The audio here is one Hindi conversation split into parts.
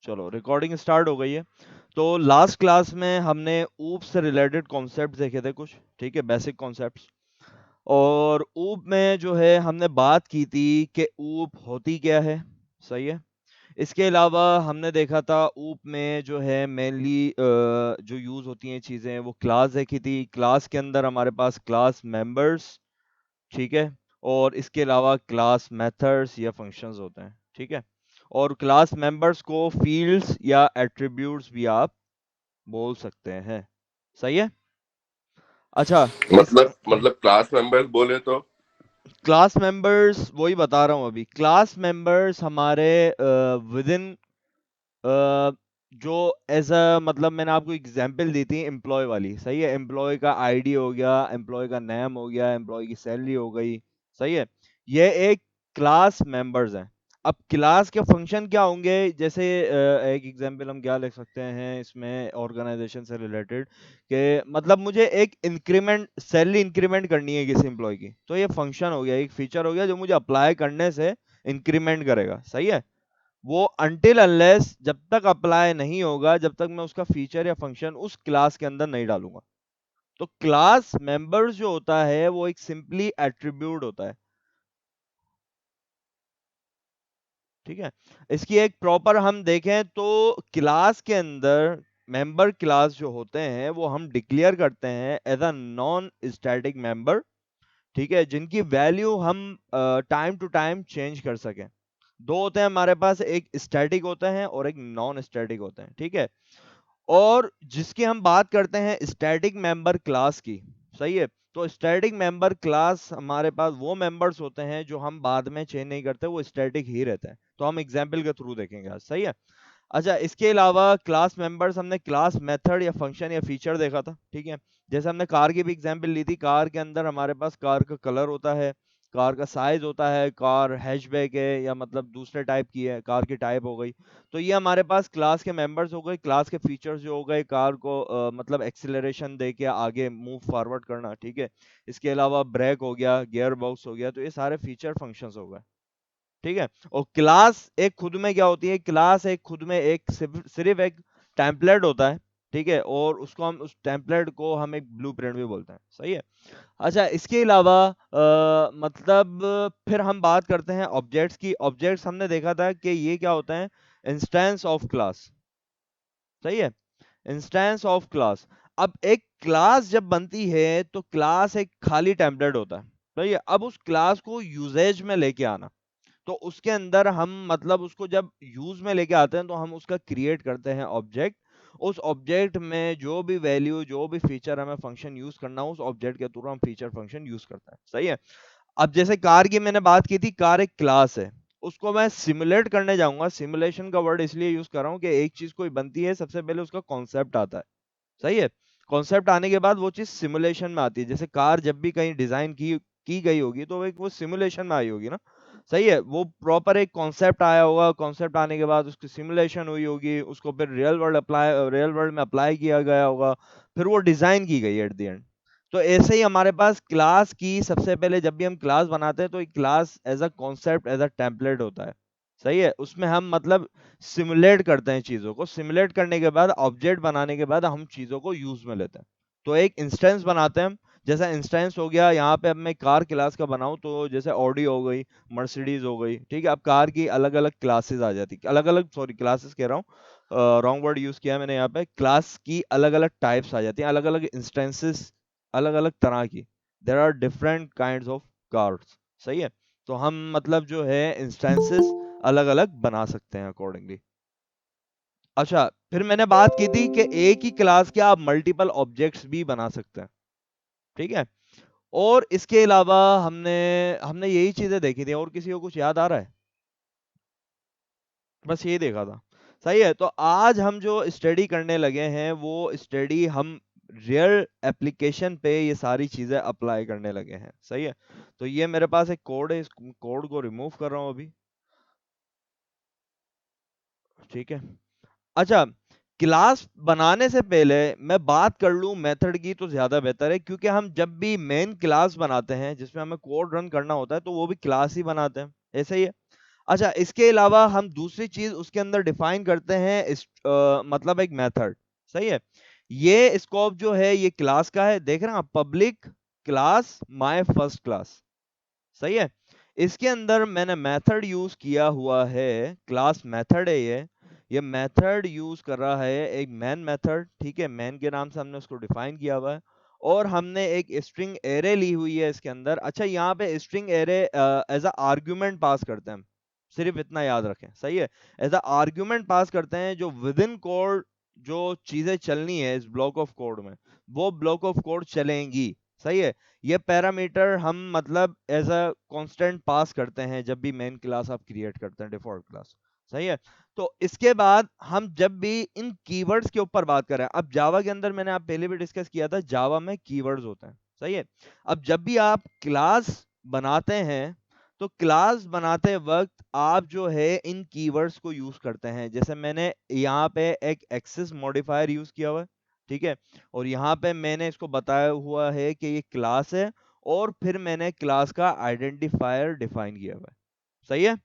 चलो रिकॉर्डिंग स्टार्ट हो गई है। तो लास्ट क्लास में हमने ऊप से रिलेटेड कॉन्सेप्ट देखे थे कुछ, ठीक है, बेसिक कॉन्सेप्ट्स। और ऊप में जो है हमने बात की थी कि ऊप होती क्या है, सही है। इसके अलावा हमने देखा था ऊप में जो है मेनली जो यूज होती हैं चीजें, वो क्लास देखी थी। क्लास के अंदर हमारे पास क्लास मेंबर्स, ठीक है, और इसके अलावा क्लास मेथड्स या फंक्शंस होते हैं, ठीक है। और क्लास मेंबर्स को फील्ड्स या एट्रीब्यूट्स भी आप बोल सकते हैं, सही है। अच्छा, इस मतलब क्लास मेंबर्स बोले तो। क्लास मेंबर्स वही बता रहा हूँ अभी। क्लास मेंबर्स हमारे विद इन जो एज अ, मतलब मैंने आपको एग्जांपल दी थी एम्प्लॉय वाली, सही है। एम्प्लॉय का आईडी हो गया, एम्प्लॉय का नेम हो गया, एम्प्लॉय की सैलरी हो गई, सही है। ये एक क्लास मेंबर्स हैं। अब क्लास के फंक्शन क्या होंगे, जैसे एक एग्जांपल हम क्या लिख सकते हैं इसमें ऑर्गेनाइजेशन से रिलेटेड, कि मतलब मुझे एक इंक्रीमेंट, सैलरी इंक्रीमेंट करनी है किसी एम्प्लॉय की, तो ये फंक्शन हो गया, एक फीचर हो गया जो मुझे अप्लाई करने से इंक्रीमेंट करेगा, सही है। वो अनटिल अनलेस, जब तक अप्लाई नहीं होगा, जब तक मैं उसका फीचर या फंक्शन उस क्लास के अंदर नहीं डालूंगा। तो क्लास मेंबर्स जो होता है वो एक सिंपली एट्रीब्यूट होता है, ठीक है। इसकी एक प्रॉपर हम देखें तो क्लास के अंदर मेंबर क्लास जो होते हैं वो हम डिक्लेयर करते हैं as a non static member, ठीक है, जिनकी वैल्यू हम टाइम टू टाइम चेंज कर सकें। दो होते हैं हमारे पास, एक स्टैटिक होते हैं और एक नॉन स्टैटिक होते हैं, ठीक है। और जिसकी हम बात करते हैं स्टैटिक मेंबर क्लास की, सही है। तो स्टैटिक मेंबर क्लास हमारे पास वो मेंबर्स होते हैं जो हम बाद में चेंज नहीं करते, वो स्टैटिक ही रहते हैं। तो हम एग्जाम्पल के थ्रू देखेंगे आज, सही है। अच्छा, इसके अलावा क्लास मेंबर्स, हमने क्लास मेथड या फंक्शन या फीचर देखा था, ठीक है। जैसे हमने कार की भी एग्जांपल ली थी। कार के अंदर हमारे पास कार का कलर होता है, कार का साइज होता है, कार हैचबैक है या मतलब दूसरे टाइप की है, कार की टाइप हो गई। तो ये हमारे पास क्लास के मेंबर्स हो गए। क्लास के फीचर्स जो हो गए, कार को मतलब एक्सीलरेशन दे के आगे मूव फॉरवर्ड करना, ठीक है। इसके अलावा ब्रेक हो गया, गियर बॉक्स हो गया, तो ये सारे फीचर फंक्शंस हो गए, ठीक है। और क्लास एक खुद में क्या होती है, क्लास एक खुद में एक सिर्फ एक टेम्पलेट होता है, ठीक है। और उसको हम, उस टेम्पलेट को हम एक ब्लूप्रिंट भी बोलते हैं, सही है। अच्छा, इसके अलावा मतलब फिर हम बात करते हैं ऑब्जेक्ट्स की। ऑब्जेक्ट्स हमने देखा था कि ये क्या होता है, इंस्टेंस ऑफ क्लास, सही है। Instance of class. अब एक क्लास जब बनती है तो क्लास एक खाली टेम्पलेट होता है, सही है। अब उस क्लास को यूजेज में लेके आना, तो उसके अंदर हम मतलब उसको जब यूज में लेके आते हैं तो हम उसका क्रिएट करते हैं ऑब्जेक्ट। उस ऑब्जेक्ट में जो भी वैल्यू, जो भी फीचर हमें फंक्शन यूज करना हो, उस ऑब्जेक्ट के थ्रू हम फीचर फंक्शन यूज करते हैं, सही है। अब जैसे कार की मैंने बात की थी, कार एक क्लास है, उसको मैं सिमुलेट करने जाऊंगा। सिमुलेशन का वर्ड इसलिए यूज कर रहा हूँ कि एक चीज कोई बनती है, सबसे पहले उसका कॉन्सेप्ट आता है, सही है। कॉन्सेप्ट आने के बाद वो चीज सिमुलेशन में आती है। जैसे कार जब भी कहीं डिजाइन की गई होगी तो एक वो सिमुलेशन में आई होगी ना, सही है। वो प्रॉपर एक कॉन्सेप्ट आया होगा, कॉन्सेप्ट आने के बाद उसकी सिमुलेशन हुई होगी, उसको फिर रियल वर्ल्ड में अप्लाई किया गया होगा, फिर वो डिजाइन की गई एट द एंड। तो ऐसे ही हमारे पास क्लास की, सबसे पहले जब भी हम क्लास बनाते हैं तो एक class as a concept, as a template होता है, सही है। उसमें हम मतलब सिमुलेट करते हैं चीजों को। सिमुलेट करने के बाद, ऑब्जेक्ट बनाने के बाद हम चीजों को यूज में लेते हैं। तो एक इंस्टेंस बनाते हैं हम। जैसा इंस्टेंस हो गया, यहाँ पे अब मैं कार क्लास का बनाऊं तो जैसे ऑडी हो गई, मर्सिडीज हो गई, ठीक है। अब कार की अलग अलग क्लासेस आ जाती, अलग अलग, सॉरी क्लासेस कह रहा हूँ, रॉन्ग वर्ड यूज किया मैंने यहाँ पे। क्लास की अलग अलग टाइप्स आ जाती हैं, अलग अलग इंस्टेंसेस, अलग अलग तरह की। There are different kind of cars, सही है। तो हम मतलब जो है इंस्टेंसेस अलग अलग बना सकते हैं अकॉर्डिंगली। अच्छा, फिर मैंने बात की थी कि एक ही क्लास के आप मल्टीपल ऑब्जेक्ट्स भी बना सकते हैं, ठीक है। और इसके अलावा हमने हमने यही चीजें देखी थी। और किसी को कुछ याद आ रहा है? बस यही देखा था, सही है। तो आज हम जो स्टडी करने लगे हैं वो स्टडी हम रियल एप्लीकेशन पे ये सारी चीजें अप्लाई करने लगे हैं, सही है। तो ये मेरे पास एक कोड है, इस कोड को रिमूव कर रहा हूँ अभी, ठीक है। अच्छा, क्लास बनाने से पहले मैं बात कर लूं मेथड की तो ज्यादा बेहतर है, क्योंकि हम जब भी मेन क्लास बनाते हैं जिसमें हमें कोड रन करना होता है तो वो भी क्लास ही बनाते हैं, ऐसे ही है। अच्छा, इसके अलावा हम दूसरी चीज उसके अंदर डिफाइन करते हैं मतलब एक मेथड। सही है। ये स्कोप जो है ये क्लास का है, देख रहे हैं आप, public class my first class. सही है। इसके अंदर मैंने मेथड यूज किया हुआ है, क्लास मेथड है ये मेथड यूज कर रहा है एक मैन मेथड। ठीक है, मैन के नाम से हमने उसको डिफाइन किया हुआ है। और हमने एक स्ट्रिंग एरे ली हुई है इसके अंदर। अच्छा, यहाँ पे string array as a argument pass करते हैं हम, सिर्फ इतना याद रखें। सही है। एज अ आर्ग्यूमेंट पास करते हैं, जो विद इन कोड जो चीजें चलनी है इस ब्लॉक ऑफ कोड में, वो ब्लॉक ऑफ कोड चलेंगी। सही है। ये पैरामीटर हम मतलब एज अ कांस्टेंट पास करते हैं जब भी मेन क्लास आप क्रिएट करते हैं, डिफॉल्ट क्लास। सही है। तो इसके बाद हम जब भी इन कीवर्ड्स के ऊपर बात करें, अब जावा के अंदर मैंने आप पहले भी डिस्कस किया था, जावा में कीवर्ड्स होते हैं। सही है। अब जब भी आप क्लास बनाते हैं, तो क्लास बनाते वक्त आप जो है इन कीवर्ड्स को यूज करते हैं। जैसे मैंने यहाँ पे एक एक्सेस मॉडिफायर यूज किया हुआ है। ठीक है। और यहाँ पे मैंने इसको बताया हुआ है कि ये क्लास है, और फिर मैंने क्लास का आइडेंटिफायर डिफाइन किया हुआ है। सही है।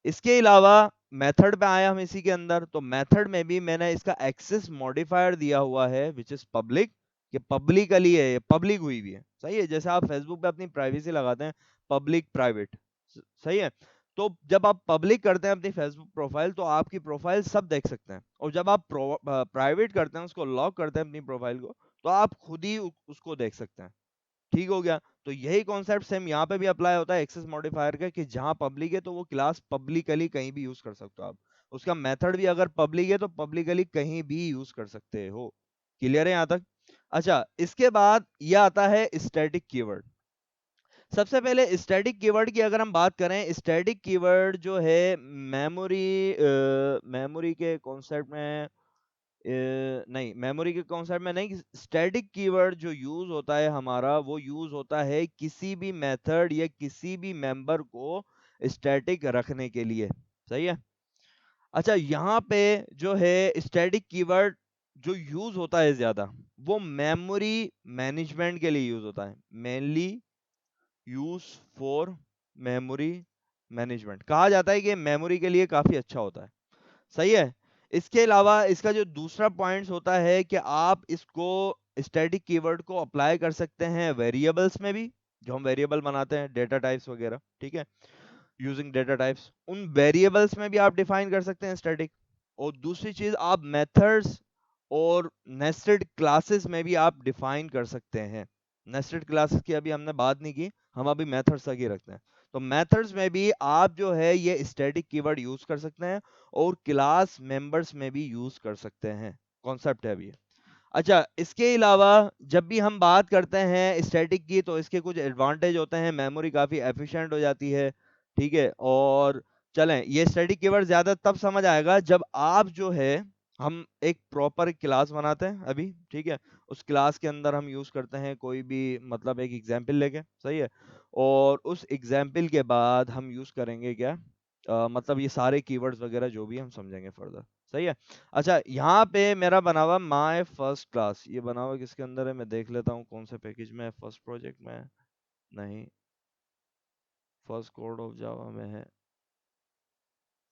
इसके अलावा मेथड पे आया हम इसी के अंदर, तो मेथड में भी मैंने इसका एक्सेस मॉडिफायर दिया हुआ है विच इज पब्लिक। ये पब्लिकली है, ये पब्लिक हुई भी है। सही है। जैसे आप फेसबुक पे अपनी प्राइवेसी लगाते हैं, पब्लिक प्राइवेट। सही है। तो जब आप पब्लिक करते हैं अपनी फेसबुक प्रोफाइल, तो आपकी प्रोफाइल सब देख सकते हैं। और जब आप प्राइवेट करते हैं, उसको लॉक करते हैं अपनी प्रोफाइल को, तो आप खुद ही उसको देख सकते हैं। ठीक हो गया। तो यही कॉन्सेप्ट सेम यहाँ पे भी अप्लाई होता है एक्सेस मॉडिफायर का, कि जहां पब्लिक है तो वो क्लास पब्लिकली कहीं भी यूज कर सकते हो आप। उसका मेथड भी अगर पब्लिक है तो पब्लिकली कहीं भी यूज कर सकते हो। क्लियर है यहाँ तक? अच्छा, इसके बाद ये आता है स्टैटिक कीवर्ड। सबसे पहले स्टैटिक कीवर्ड की अगर हम बात करें, स्टैटिक कीवर्ड जो है मेमोरी मेमोरी के कॉन्सेप्ट में नहीं, मेमोरी के कॉन्सेप्ट में नहीं, स्टैटिक कीवर्ड जो यूज होता है हमारा, वो यूज होता है किसी भी मेथड या किसी भी मेंबर को स्टैटिक रखने के लिए। सही है। अच्छा, यहाँ पे जो है स्टैटिक कीवर्ड जो यूज होता है ज्यादा, वो मेमोरी मैनेजमेंट के लिए यूज होता है। Mainly use for memory management, कहा जाता है कि मेमोरी के लिए काफी अच्छा होता है। सही है। इसके अलावा इसका जो दूसरा पॉइंट होता है कि आप इसको स्टैटिक कीवर्ड को अप्लाई कर सकते हैं वेरिएबल्स में भी, जो हम वेरिएबल बनाते हैं, डेटा टाइप्स वगैरह। ठीक है। यूजिंग डेटा टाइप्स, उन वेरिएबल्स में भी आप डिफाइन कर सकते हैं स्टैटिक। और दूसरी चीज, आप मेथड्स और नेस्टेड क्लासेस में भी आप डिफाइन कर सकते हैं। नेस्टेड क्लासेस की अभी हमने बात नहीं की, हम अभी मेथड्स तक ही रखते हैं। तो मेथड्स में भी आप जो है ये स्टैटिक कीवर्ड यूज कर सकते हैं, और क्लास मेंबर्स में भी यूज कर सकते हैं। कॉन्सेप्ट है अभी। अच्छा, इसके अलावा जब भी हम बात करते हैं स्टैटिक की, तो इसके कुछ एडवांटेज होते हैं। मेमोरी काफ़ी एफिशिएंट हो जाती है। ठीक है। और चलें, ये स्टैटिक कीवर्ड ज़्यादा तब समझ आएगा जब आप जो है, हम एक प्रॉपर क्लास बनाते हैं अभी। ठीक है। उस क्लास के अंदर हम यूज़ करते हैं कोई भी मतलब एक एग्जाम्पल लेके। सही है। और उस एग्जाम्पल के बाद हम यूज़ करेंगे क्या, मतलब ये सारे कीवर्ड्स वगैरह जो भी हम समझेंगे फर्दर। सही है। अच्छा, यहाँ पे मेरा बना हुआ माय फर्स्ट क्लास, ये बना हुआ किसके अंदर है, मैं देख लेता हूँ कौन से पैकेज में है। फर्स्ट प्रोजेक्ट में है? नहीं, फर्स्ट कोड ऑफ जावा में है,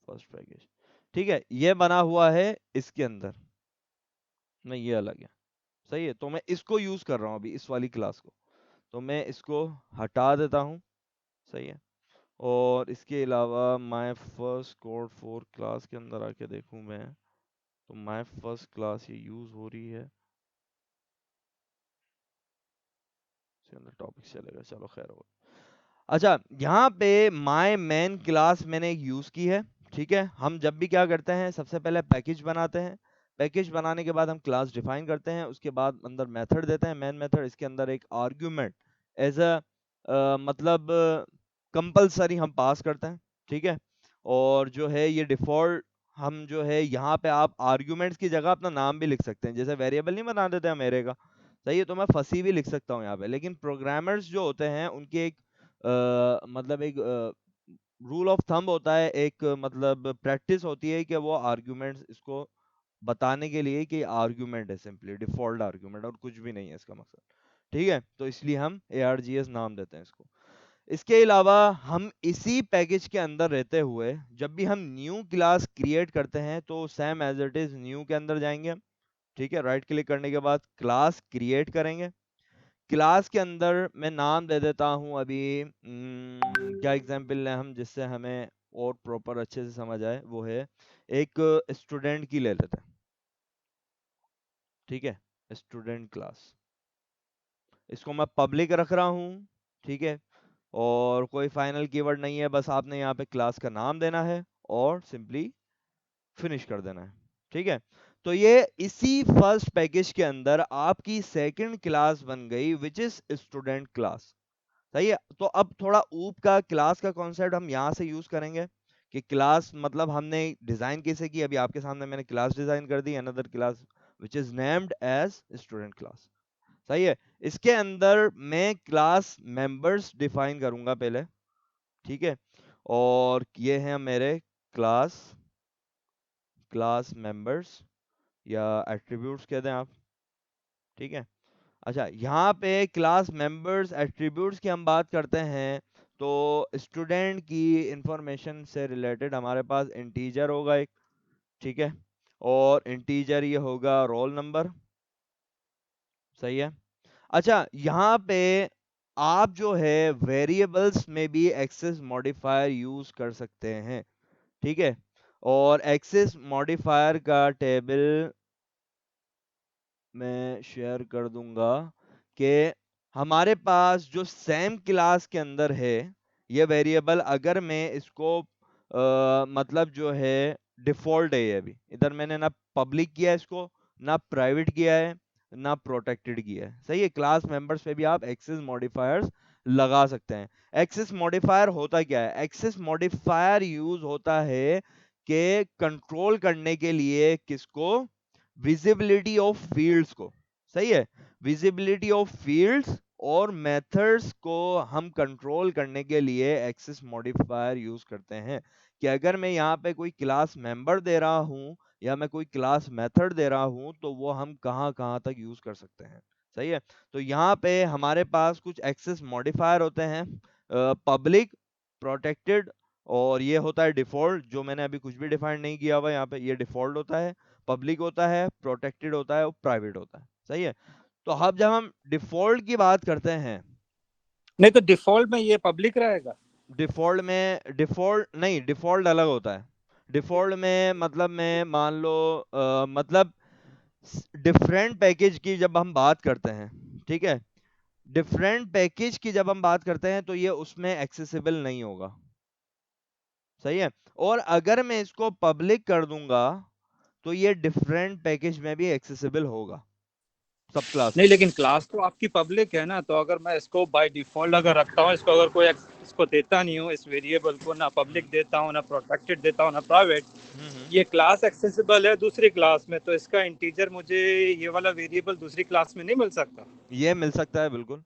फर्स्ट पैकेज। ठीक है, ये बना हुआ है इसके अंदर, नहीं ये अलग है। सही है। तो मैं इसको यूज कर रहा हूँ अभी, इस वाली क्लास को। तो मैं इसको हटा देता हूँ। सही है। और इसके अलावा my first code for class के अंदर आके देखूँ मैं, तो माय फर्स्ट क्लास ये यूज हो रही है, इसके अंदर टॉपिक चलेगा, चलो खैर हो। अच्छा, यहाँ पे माय मैन क्लास मैंने एक यूज की है। ठीक है। हम जब भी क्या करते हैं, सबसे पहले पैकेज बनाते हैं। पैकेज बनाने के बाद हम क्लास डिफाइन करते हैं, उसके बाद अंदर मेथड देते हैं, मैन मेथड। इसके अंदर एक आर्ग्यूमेंट एज अ मतलब कंपलसरी हम पास करते हैं। ठीक है। और जो है ये डिफॉल्ट, हम जो है यहाँ पे आप आर्ग्यूमेंट्स की जगह अपना नाम भी लिख सकते हैं, जैसे वेरिएबल नहीं बना देते हम एरे का। सही है। तो मैं फंसी भी लिख सकता हूँ यहाँ पे, लेकिन प्रोग्रामर्स जो होते हैं उनकी एक मतलब एक रूल ऑफ थंब होता है, एक मतलब प्रैक्टिस होती है कि वो आर्ग्यूमेंट्स इसको बताने के लिए कि आर्ग्यूमेंट है, सिंपली डिफॉल्ट आर्ग्यूमेंट, और कुछ भी नहीं है इसका मकसद। ठीक है। तो इसलिए हम args नाम देते हैं इसको। इसके अलावा हम इसी पैकेज के अंदर रहते हुए जब भी हम न्यू क्लास क्रिएट करते हैं तो same as it is new के अंदर जाएंगे हम। ठीक है, राइट क्लिक करने के बाद क्लास क्रिएट करेंगे। क्लास के अंदर मैं नाम दे देता हूं अभी, क्या एग्जांपल लें हम जिससे हमें और प्रॉपर अच्छे से समझ आए, वो है एक स्टूडेंट की ले लेते हैं। ठीक है, स्टूडेंट क्लास, इसको मैं पब्लिक रख रहा हूँ। ठीक है, और कोई फाइनल कीवर्ड नहीं है, बस आपने यहाँ पे क्लास का नाम देना है और सिंपली फिनिश कर देना है। ठीक है, तो ये इसी फर्स्ट पैकेज के अंदर आपकी सेकंड क्लास बन गई विच इज स्टूडेंट क्लास। सही है, तो अब थोड़ा ऊप का क्लास का कॉन्सेप्ट हम यहाँ से यूज करेंगे कि क्लास मतलब हमने डिजाइन कैसे की। अभी आपके सामने मैंने क्लास डिजाइन कर दी, another class which is named as student class. सही है, इसके अंदर मैं क्लास मेंबर्स डिफाइन करूंगा पहले। ठीक है, और ये हैं मेरे क्लास क्लास मेंबर्स या एट्रीब्यूट्स कह दें आप। ठीक है, अच्छा यहाँ पे क्लास मेंबर्स एट्रीब्यूट्स की हम बात करते हैं तो स्टूडेंट की इंफॉर्मेशन से रिलेटेड हमारे पास इंटीजर होगा एक। ठीक है, और इंटीजर ये होगा रोल नंबर। सही है, अच्छा यहाँ पे आप जो है वेरिएबल्स में भी एक्सेस मॉडिफायर यूज कर सकते हैं। ठीक है, और एक्सेस मॉडिफायर का टेबल मैं शेयर कर दूंगा कि हमारे पास जो सेम क्लास के अंदर है ये वेरिएबल, अगर मैं इसको मतलब जो है डिफॉल्ट है, ये अभी इधर मैंने ना पब्लिक किया है इसको, ना प्राइवेट किया है, ना प्रोटेक्टेड किया है। सही है, क्लास मेंबर्स पे भी आप एक्सेस मॉडिफायर्स लगा सकते हैं। एक्सेस मॉडिफायर होता क्या है? एक्सेस मॉडिफायर यूज होता है कि कंट्रोल करने के लिए किसको? विजिबिलिटी ऑफ फील्ड्स को। सही है, विजिबिलिटी ऑफ फील्ड्स और मेथड्स को हम कंट्रोल करने के लिए एक्सेस मॉडिफायर यूज करते हैं कि अगर मैं यहाँ पे कोई क्लास मेंबर दे रहा हूँ या मैं कोई क्लास मेथड दे रहा हूँ तो वो हम कहाँ कहाँ तक यूज कर सकते हैं। सही है, तो यहाँ पे हमारे पास कुछ एक्सेस मॉडिफायर होते हैं, पब्लिक, प्रोटेक्टेड, और ये होता है डिफॉल्ट, जो मैंने अभी कुछ भी डिफाइन नहीं किया हुआ यहाँ पे, ये डिफॉल्ट होता है। पब्लिक होता है, प्रोटेक्टेड होता है और प्राइवेट होता है। सही है, तो अब जब हम डिफॉल्ट की बात करते हैं, नहीं तो डिफॉल्ट में ये पब्लिक रहेगा। डिफॉल्ट में डिफॉल्ट नहीं, डिफॉल्ट अलग होता है। डिफॉल्ट में मतलब मैं मान लो मतलब डिफरेंट पैकेज की जब हम बात करते हैं, ठीक है, डिफरेंट पैकेज की जब हम बात करते हैं तो ये उसमें एक्सेसिबल नहीं होगा। सही है, और अगर मैं इसको पब्लिक कर दूंगा तो ये डिफरेंट पैकेज में भी एक्सेसिबल होगा, सब क्लास नहीं में। लेकिन क्लास तो आपकी पब्लिक है ना, तो अगर मैं इसको बाय डिफॉल्ट अगर रखता हूँ, इसको अगर कोई इसको देता नहीं हूँ, इस वेरिएबल को ना हम्म पब्लिक देता हूँ ना प्रोटेक्टेड देता हूँ ना प्राइवेट, हम्म। ये क्लास एक्सेसिबल है दूसरी क्लास में, तो इसका इंटीजर मुझे ये वाला वेरिएबल दूसरी क्लास में नहीं मिल सकता। ये मिल सकता है, बिल्कुल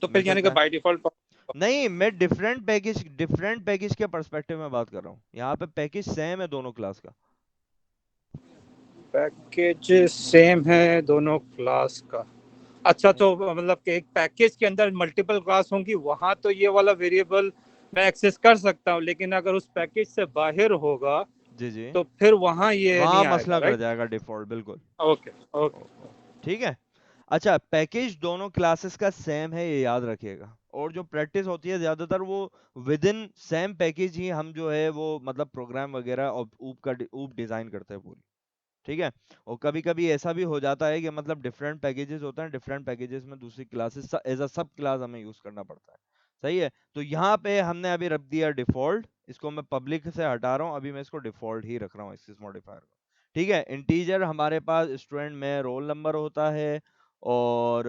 तो मिल फिर यानी कि सकता है। बाय डिफॉल्ट नहीं, मैं डिफरेंट पैकेज के पर्सपेक्टिव में बात कर रहा हूँ, यहाँ पे पैकेज सेम है दोनों क्लास का। पैकेज सेम है दोनों क्लास का। अच्छा, तो मतलब कि एक पैकेज के अंदर मल्टीपल क्लास होंगी, वहां तो ये वाला वेरिएबल मैं एक्सेस कर सकता हूँ, लेकिन अगर उस पैकेज से बाहर होगा जी जी, तो फिर वहां ये वहां नहीं आएगा, मसला कर राइट? जाएगा डिफॉल्ट, बिल्कुल। Okay okay. ठीक है, अच्छा पैकेज दोनों क्लासेस का सेम है, ये याद रखिएगा। और जो प्रैक्टिस होती है ज्यादातर वो विद इन सेम पैकेज ही हम जो है वो मतलब प्रोग्राम वगैरह और ऊप डिजाइन करते हैं पूरी। ठीक है, और कभी कभी ऐसा भी हो जाता है कि मतलब डिफरेंट पैकेजेस होते हैं, डिफरेंट पैकेजेस में दूसरी क्लासेस एज अ सब क्लास हमें यूज करना पड़ता है। सही है, तो यहाँ पे हमने अभी रख दिया डिफॉल्ट, इसको मैं पब्लिक से हटा रहा हूँ, अभी मैं इसको डिफॉल्ट ही रख रहा हूँ एक्सेस मॉडिफायर को। ठीक है, इंटीजर हमारे पास स्टूडेंट में रोल नंबर होता है, और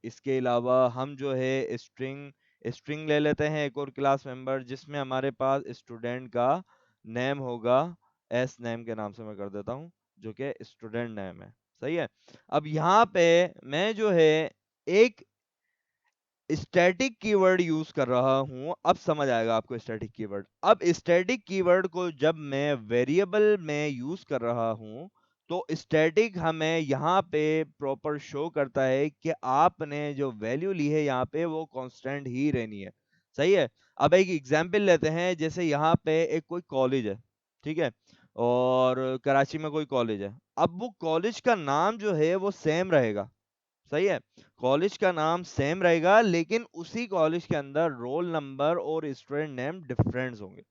इसके अलावा हम जो है स्ट्रिंग स्ट्रिंग ले लेते हैं एक और क्लास मेंबर जिसमें हमारे पास स्टूडेंट का नेम होगा, एस नेम के नाम से मैं कर देता हूँ, जो कि स्टूडेंट नेम है। सही है, अब यहाँ पे मैं जो है एक स्टैटिक कीवर्ड यूज कर रहा हूं, अब समझ आएगा आपको स्टैटिक कीवर्ड। अब स्टैटिक कीवर्ड को जब मैं वेरिएबल में यूज कर रहा हूं तो स्टैटिक हमें यहाँ पे प्रॉपर शो करता है कि आपने जो वैल्यू ली है यहाँ पे वो कांस्टेंट ही रहनी है। सही है। अब एक एग्जांपल लेते हैं, जैसे यहाँ पे एक कोई कॉलेज है, ठीक है, और कराची में कोई कॉलेज है। अब वो कॉलेज का नाम जो है वो सेम रहेगा। सही है। कॉलेज का नाम सेम रहेगा, लेकिन उसी कॉलेज के अंदर रोल नंबर और स्टूडेंट नेम डिफरेंस होंगे।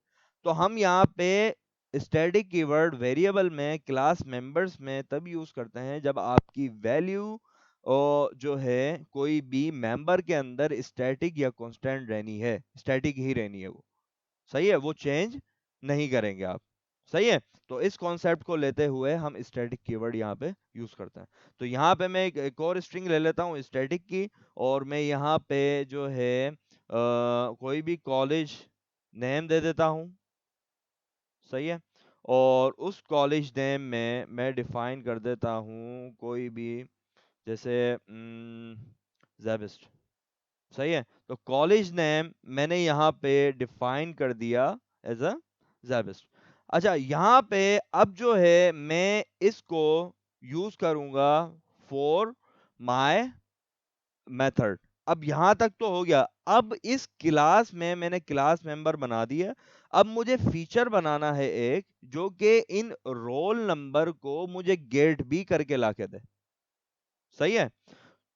तो हम यहाँ पे स्टैटिक कीवर्ड वेरिएबल में क्लास मेंबर्स में तब यूज करते हैं जब आपकी वैल्यू और जो है कोई भी मेंबर के अंदर स्टैटिक या कांस्टेंट रहनी है, स्टैटिक ही रहनी है वो। सही है, वो चेंज नहीं करेंगे आप। सही है। तो इस कॉन्सेप्ट को लेते हुए हम स्टैटिक कीवर्ड यहाँ पे यूज करते हैं। तो यहाँ पे मैं एक और स्ट्रिंग ले लेता हूँ स्टैटिक की, और मैं यहाँ पे जो है कोई भी कॉलेज नेम दे देता हूँ। सही है। और उस कॉलेज नेम में मैं डिफाइन कर देता हूँ कोई भी, जैसे ज़ेबिस्ट। सही है। तो कॉलेज नेम मैंने यहाँ पे डिफाइन कर दिया एज अ ज़ेबिस्ट। अच्छा, यहाँ पे अब जो है मैं इसको यूज करूंगा फॉर माय मेथड। अब यहां तक तो हो गया। अब इस क्लास में मैंने क्लास मेंबर बना दिया। अब मुझे फीचर बनाना है एक, जो कि इन रोल नंबर को मुझे गेट भी करके लाके दे। सही है।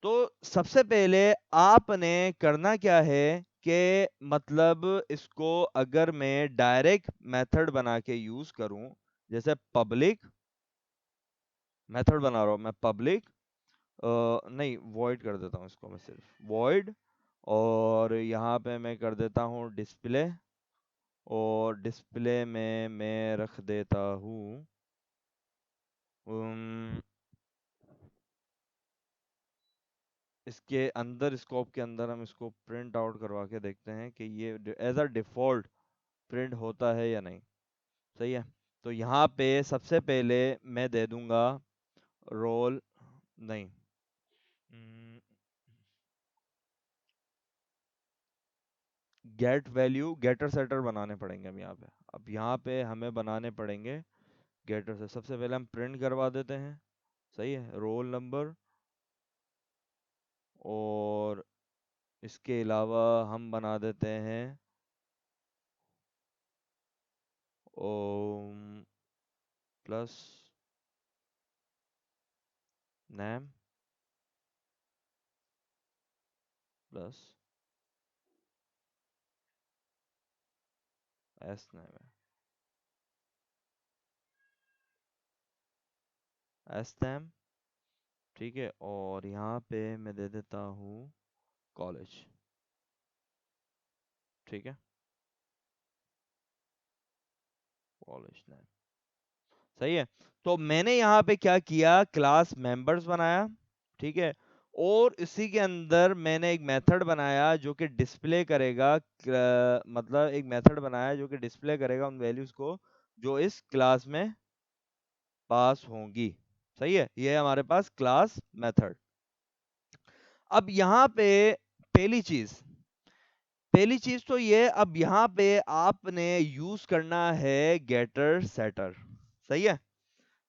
तो सबसे पहले आपने करना क्या है कि मतलब इसको अगर मैं डायरेक्ट मेथड बना के यूज करूं, जैसे पब्लिक मेथड बना रहा हूं मैं, पब्लिक नहीं, वॉइड कर देता हूं इसको मैं, सिर्फ वॉइड। और यहाँ पे मैं कर देता हूँ डिस्प्ले, और डिस्प्ले में मैं रख देता हूँ उम, इसके अंदर, स्कोप के अंदर हम इसको प्रिंट आउट करवा के देखते हैं कि ये एज अ डिफॉल्ट प्रिंट होता है या नहीं। सही है। तो यहाँ पे सबसे पहले मैं दे दूंगा रोल, नहीं, गेट वैल्यू, गेटर सेटर बनाने पड़ेंगे हम यहाँ पे। अब यहाँ पे हमें बनाने पड़ेंगे गेटर से। सबसे पहले हम प्रिंट करवा देते हैं, सही है, रोल नंबर। और इसके अलावा हम बना देते हैं plus name plus S name है, एस नेम। ठीक है। और यहाँ पे मैं दे देता हूँ कॉलेज। ठीक है, कॉलेज नेम। सही है। तो मैंने यहाँ पे क्या किया, क्लास मेंबर्स बनाया। ठीक है। और इसी के अंदर मैंने एक मेथड बनाया जो कि डिस्प्ले करेगा, मतलब एक मेथड बनाया जो कि डिस्प्ले करेगा उन वैल्यूज को जो इस क्लास में पास होंगी। सही है। ये है हमारे पास क्लास मेथड। अब यहाँ पे पहली चीज पहली चीज तो ये, अब यहाँ पे आपने यूज करना है गेटर सेटर। सही है।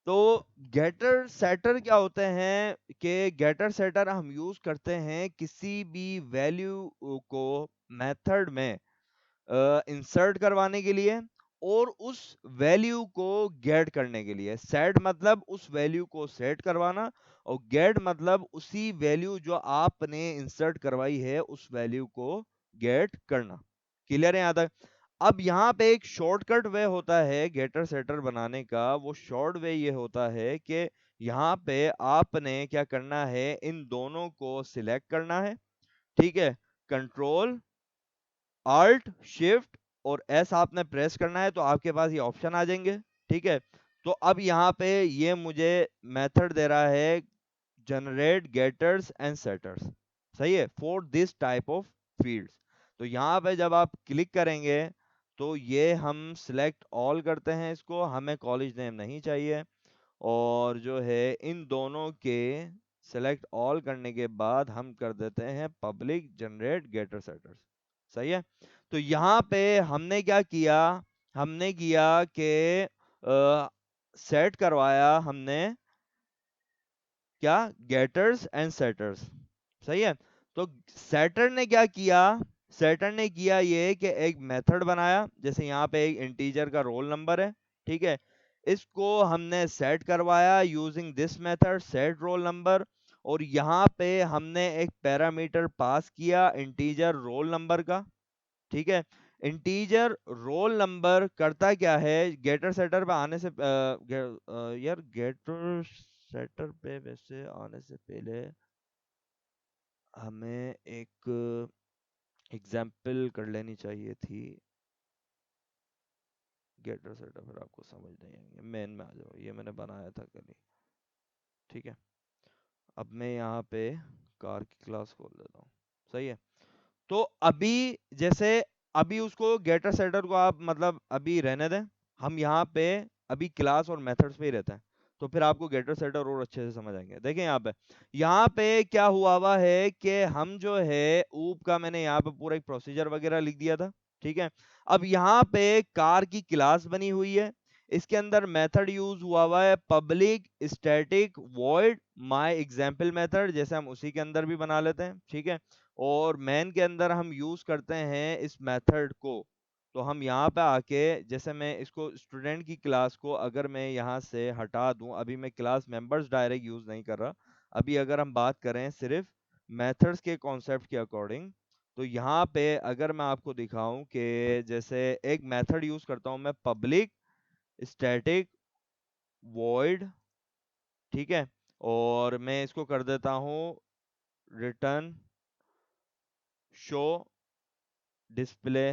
तो गेटर सेटर क्या होते हैं कि गेटर सेटर हम यूज करते हैं किसी भी वैल्यू को मेथड में इंसर्ट करवाने के लिए, और उस वैल्यू को गेट करने के लिए। सेट मतलब उस वैल्यू को सेट करवाना, और गेट मतलब उसी वैल्यू जो आपने इंसर्ट करवाई है उस वैल्यू को गेट करना। क्लियर है यहाँ तक? अब यहाँ पे एक शॉर्टकट वे होता है गेटर सेटर बनाने का। वो शॉर्ट वे ये होता है कि यहाँ पे आपने क्या करना है, इन दोनों को सिलेक्ट करना है। ठीक है। कंट्रोल Alt Shift और S आपने प्रेस करना है, तो आपके पास ये ऑप्शन आ जाएंगे। ठीक है। तो अब यहाँ पे ये मुझे मेथड दे रहा है जनरेट गेटर्स एंड सेटर्स। सही है, for this type of fields. तो यहाँ पे जब आप क्लिक करेंगे तो ये हम सिलेक्ट ऑल करते हैं, इसको हमें कॉलेज नेम नहीं चाहिए। और जो है इन दोनों के सेलेक्ट ऑल करने के बाद हम कर देते हैं पब्लिक जनरेट गेटर सेटर्स। सही है। तो यहाँ पे हमने क्या किया, हमने किया कि सेट करवाया हमने क्या, गेटर्स एंड सेटर्स। सही है। तो सेटर ने क्या किया, सेटर ने किया ये कि एक मेथड बनाया, जैसे यहाँ पे एक इंटीजर का रोल नंबर है, ठीक है, इसको हमने सेट करवाया using this method set roll number, और यहाँ पे हमने एक पैरामीटर पास किया इंटीजर रोल नंबर का, ठीक है। इंटीजर रोल नंबर करता क्या है, गेटर सेटर पे आने से यार गेटर सेटर पे वैसे आने से पहले हमें एक एग्जाम्पल कर लेनी चाहिए थी। गेटर सेटर फिर आपको समझ नहीं आएंगे, मेन में आ जाओ, ये मैंने बनाया था कल ही, ठीक है। अब मैं यहाँ पे कार की क्लास खोल देता हूँ। सही है। तो अभी जैसे अभी उसको गेटर सेटर को आप मतलब अभी रहने दें, हम यहाँ पे अभी क्लास और मेथड्स पे ही रहते हैं, तो फिर आपको गेटर सेटर और अच्छे से समझ आएंगे। देखें यहाँ पे क्या हुआ हुआ है कि हम जो है ऊप का मैंने यहाँ पे पूरा एक प्रोसीजर वगैरह लिख दिया था, ठीक है। अब यहाँ पे कार की क्लास बनी हुई है, इसके अंदर मेथड यूज हुआ हुआ है public static void my example method, जैसे हम उसी के अंदर भी बना लेते हैं, ठीक है। और मेन के अंदर हम यूज करते हैं इस मेथड को। तो हम यहाँ पे आके जैसे मैं इसको स्टूडेंट की क्लास को अगर मैं यहाँ से हटा दूं, अभी मैं क्लास मेंबर्स डायरेक्ट यूज नहीं कर रहा, अभी अगर हम बात करें सिर्फ मेथड्स के कॉन्सेप्ट के अकॉर्डिंग, तो यहाँ पे अगर मैं आपको दिखाऊं कि जैसे एक मेथड यूज करता हूं मैं पब्लिक स्टैटिक वॉइड, ठीक है, और मैं इसको कर देता हूं रिटर्न शो डिस्प्ले,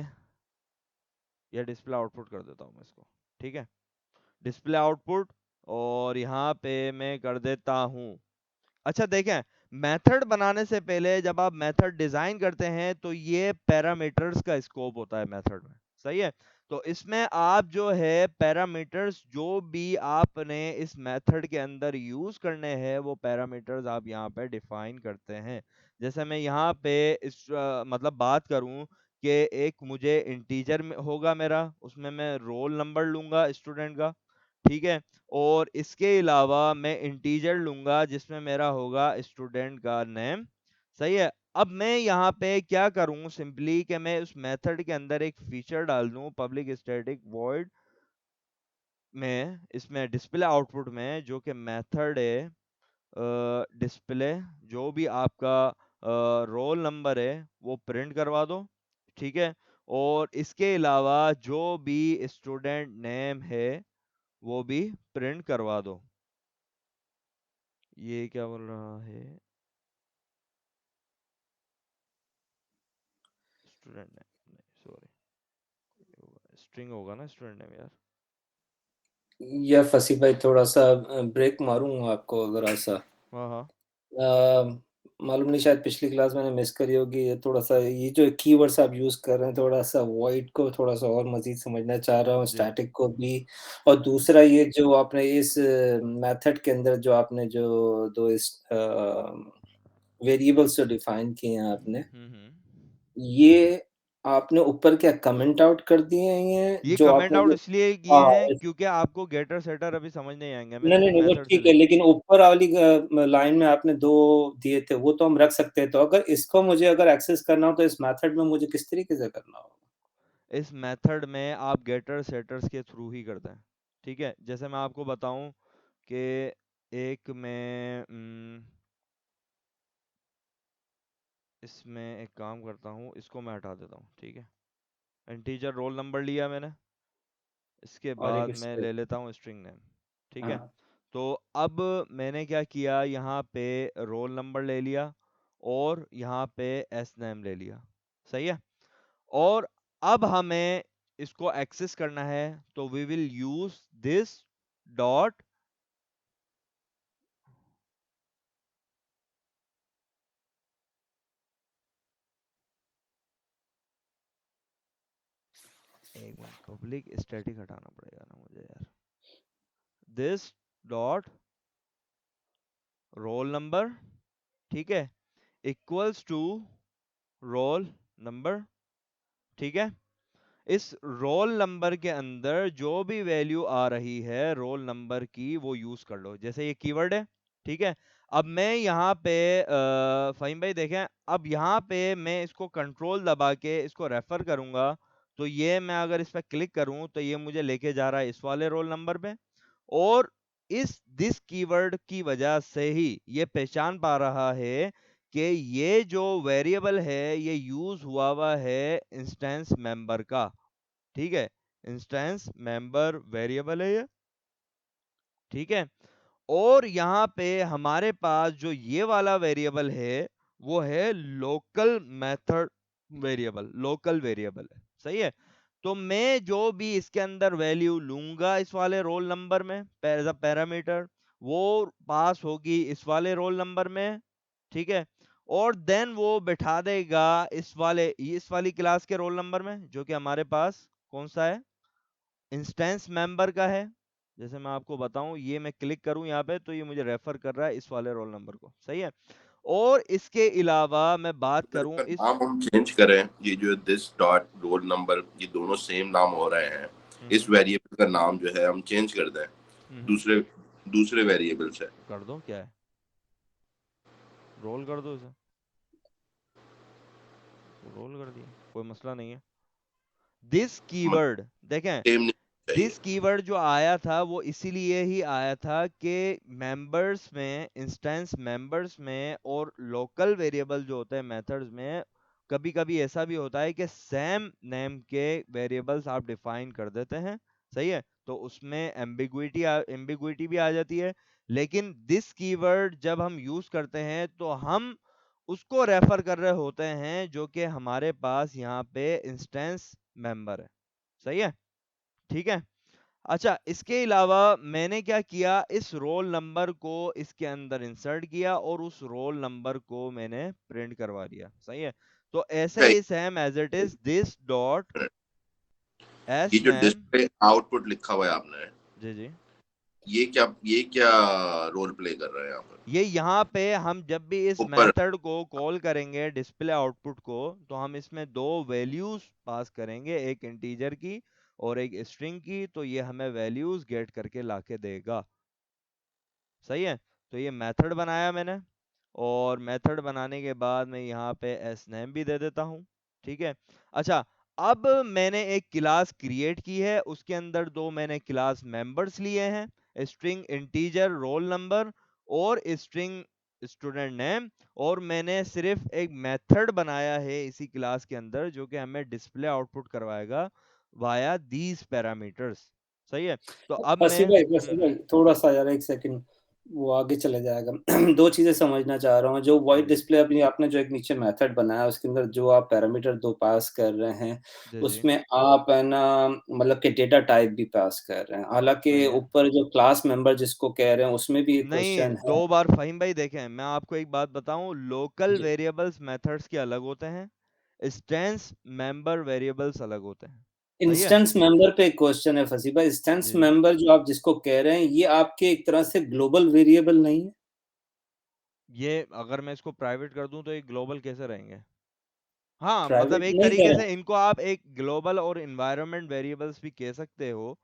या डिस्प्ले आउटपुट कर देता हूँ मैं इसको, ठीक है, डिस्प्ले आउटपुट। और यहाँ पे मैं कर देता हूँ, अच्छा देखें, मेथड बनाने से पहले जब आप मेथड डिजाइन करते हैं तो ये पैरामीटर्स का स्कोप होता है मेथड में। सही है। तो इसमें आप जो है पैरामीटर्स जो भी आपने इस मेथड के अंदर यूज करने हैं वो पैरामीटर्स आप यहाँ पे डिफाइन करते हैं। जैसे मैं यहाँ पे इस मतलब बात करूं कि एक मुझे इंटीजर में होगा मेरा, उसमें मैं रोल नंबर लूंगा स्टूडेंट का, ठीक है, और इसके अलावा मैं इंटीजर लूंगा जिसमें मेरा होगा स्टूडेंट का नेम। सही है। अब मैं यहाँ पे क्या करूँ सिंपली कि मैं उस मेथड के अंदर एक फीचर डाल दूं पब्लिक स्टैटिक वॉइड में, इसमें डिस्प्ले आउटपुट में जो कि मेथड है डिस्प्ले, जो भी आपका रोल नंबर है वो प्रिंट करवा दो, ठीक है, और इसके अलावा जो भी स्टूडेंट नेम है वो भी प्रिंट करवा दो। ये क्या बोल रहा है, स्टूडेंट नेम नहीं, सॉरी, स्ट्रिंग होगा ना स्टूडेंट नेम यार। या फसी भाई थोड़ा सा ब्रेक मारूंगा आपको अगर ऐसा हाँ हाँ मालूम नहीं, शायद पिछली क्लास मैंने मिस करी होगी। ये थोड़ा सा ये जो कीवर्ड्स आप यूज कर रहे हैं, थोड़ा सा वॉइड को थोड़ा सा और मजीद समझना चाह रहा हूँ, जी स्टैटिक को भी। और दूसरा ये जो आपने इस मेथड के अंदर जो आपने जो दो इस वेरिएबल्स जो डिफाइन किए हैं आपने, हम्म। ये आपने ऊपर क्या कमेंट आउट कर दिए हैं ये ये जो कमेंट आपने आउट जो इसलिए किए हैं क्योंकि आपको गेटर सेटर अभी समझ नहीं आएंगे, मैं नहीं नहीं सिर्फ नहीं, वो मेथड से ठीक है, ले। लेकिन ऊपर वाली लाइन में आपने दो दिए थे वो तो हम रख सकते हैं। तो अगर इसको मुझे अगर एक्सेस करना हो तो इस मेथड में मुझे किस तरीके से करना होगा? इस मेथड में आप गेटर सेटर्स के थ्रू ही करते हैं, ठीक है। जैसे मैं आपको बताऊं कि एक मैं इसमें एक काम करता हूँ, इसको मैं हटा देता हूँ, ठीक है। इंटीजर रोल नंबर लिया मैंने, इसके और एक बाद इस मैं पे ले लेता हूँ स्ट्रिंग नेम, ठीक है। हाँ, तो अब मैंने क्या किया, यहाँ पे रोल नंबर ले लिया और यहाँ पे एस नेम ले लिया। सही है। और अब हमें इसको एक्सेस करना है, तो we will use this dot, एक मिनट, पब्लिक स्टैटिक हटाना पड़ेगा ना मुझे यार, दिस डॉट रोल नंबर, ठीक है, इक्वल्स टू रोल नंबर, ठीक है। इस रोल नंबर के अंदर जो भी वैल्यू आ रही है रोल नंबर की वो यूज कर लो, जैसे ये कीवर्ड है, ठीक है। अब मैं यहाँ पे फ़हीम भाई देखें, अब यहाँ पे मैं इसको कंट्रोल दबा के इसको रेफर करूंगा, तो ये मैं अगर इस पे क्लिक करूं तो ये मुझे लेके जा रहा है इस वाले रोल नंबर पे, और इस दिस कीवर्ड की वजह से ही ये पहचान पा रहा है कि ये जो वेरिएबल है ये यूज हुआ है इंस्टेंस मेंबर का। ठीक है, इंस्टेंस मेंबर वेरिएबल है ये। ठीक है, और यहाँ पे हमारे पास जो ये वाला वेरिएबल है वो है local method variable, local variable है। सही है, तो मैं जो भी इसके अंदर वैल्यू लूंगा इस वाले रोल नंबर में एज अ पैरामीटर, वो पास होगी इस वाले रोल नंबर में। ठीक है, और देन वो बैठा देगा इस वाली क्लास के रोल नंबर में, जो कि हमारे पास कौन सा है, इंस्टेंस मेंबर का है। जैसे मैं आपको बताऊं, ये मैं क्लिक करूं यहाँ पे तो ये मुझे रेफर कर रहा है इस वाले रोल नंबर को। सही है, और इसके अलावा मैं बात अगर करूं इसका इस नाम हम चेंज करें, ये जो दिस डॉट रोल नंबर, ये दोनों सेम नाम हो रहे हैं, इस हम्म, वेरिएबल का नाम जो है हम चेंज कर दें हम्म, दूसरे दूसरे वेरिएबल से। कर दो, क्या है, रोल कर दो इसे, तो रोल कर दिया, कोई मसला नहीं है। दिस कीवर्ड देखें, सेम नहीं चाहिए। दिस कीवर्ड जो आया था वो इसीलिए ही आया था कि मेंबर्स में, इंस्टेंस मेंबर्स में और लोकल वेरिएबल जो होते हैं मेथड्स में, कभी कभी ऐसा भी होता है कि सेम नेम के वेरिएबल्स आप डिफाइन कर देते हैं। सही है, तो उसमें एम्बिगुइटी भी आ जाती है। लेकिन दिस कीवर्ड जब हम यूज करते हैं तो हम उसको रेफर कर रहे होते हैं जो कि हमारे पास यहाँ पे इंस्टेंस मेंबर है। सही है, ठीक है। अच्छा, इसके अलावा मैंने क्या किया, इस रोल नंबर को इसके अंदर इंसर्ट किया और उस रोल नंबर को मैंने प्रिंट करवा दिया। सही है, तो ऐसे ही same as it is this dot ये एस जो नेम। डिस्प्ले आउटपुट लिखा हुआ है आपने, जी जी, ये क्या रोल प्ले कर रहा है यहाँ पर? ये यहाँ पे हम जब भी इस ऊपर मेथड को कॉल करेंगे डिस्प्ले आउटपुट को, तो हम इसमें दो वैल्यूज पास करेंगे, एक इंटीजर की और एक स्ट्रिंग की, तो ये हमें वैल्यूज गेट करके लाके देगा। सही है, तो ये मेथड बनाया मैंने, और मेथड बनाने के बाद मैं यहाँ पे एस नेम भी दे देता हूँ। ठीक है, अच्छा, अब मैंने एक क्लास क्रिएट की है, उसके अंदर दो मैंने क्लास मेंबर्स लिए हैं, स्ट्रिंग इंटीजर रोल नंबर और स्ट्रिंग स्टूडेंट नेम, और मैंने सिर्फ एक मेथड बनाया है इसी क्लास के अंदर जो कि हमें डिस्प्ले आउटपुट करवाएगा वाया दीज पैरामीटर्स। सही है, तो अब मैं फंसी भाई थोड़ा सा यार, एक सेकंड, वो आगे चले जाएगा। दो चीजें समझना चाह रहा हूँ। जो वाइट जी डिस्प्ले अभी आपने जो एक नीचे मेथड बनाया, उसके अंदर जो आप पैरामीटर दो पास कर रहे हैं, जी जी, उसमें आप है ना, मतलब कि डेटा टाइप भी पास कर रहे हैं। हालांकि सही है। ऊपर जो क्लास मेंबर जिसको कह रहे हैं, उसमें भी एक नहीं, क्वेश्चन दो है। बार फहीम भाई देखें, मैं आपको एक बात बताऊं, लोकल जी, वेरिएबल्स मेथड्स के अलग होते हैं, इंस्टेंस मेंबर वेरिएबल्स अलग होते हैं। सही है, इंस्टेंस मेंबर पे एक क्वेश्चन है फंसी भाई। इंस्टेंस जी जी, मेंबर जो आप जिसको कह रहे हैं, ये आपके एक तरह से ग्लोबल वेरिएबल नहीं है? ये अगर मैं इसको प्राइवेट कर दूं तो ये ग्लोबल कैसे रहेंगे। हाँ, मतलब प्राइवेट एक नहीं तरीके करें। से इनको आप एक ग्लोबल और इन्वायरमेंट वेरिएबल्स भी कह सकते हो।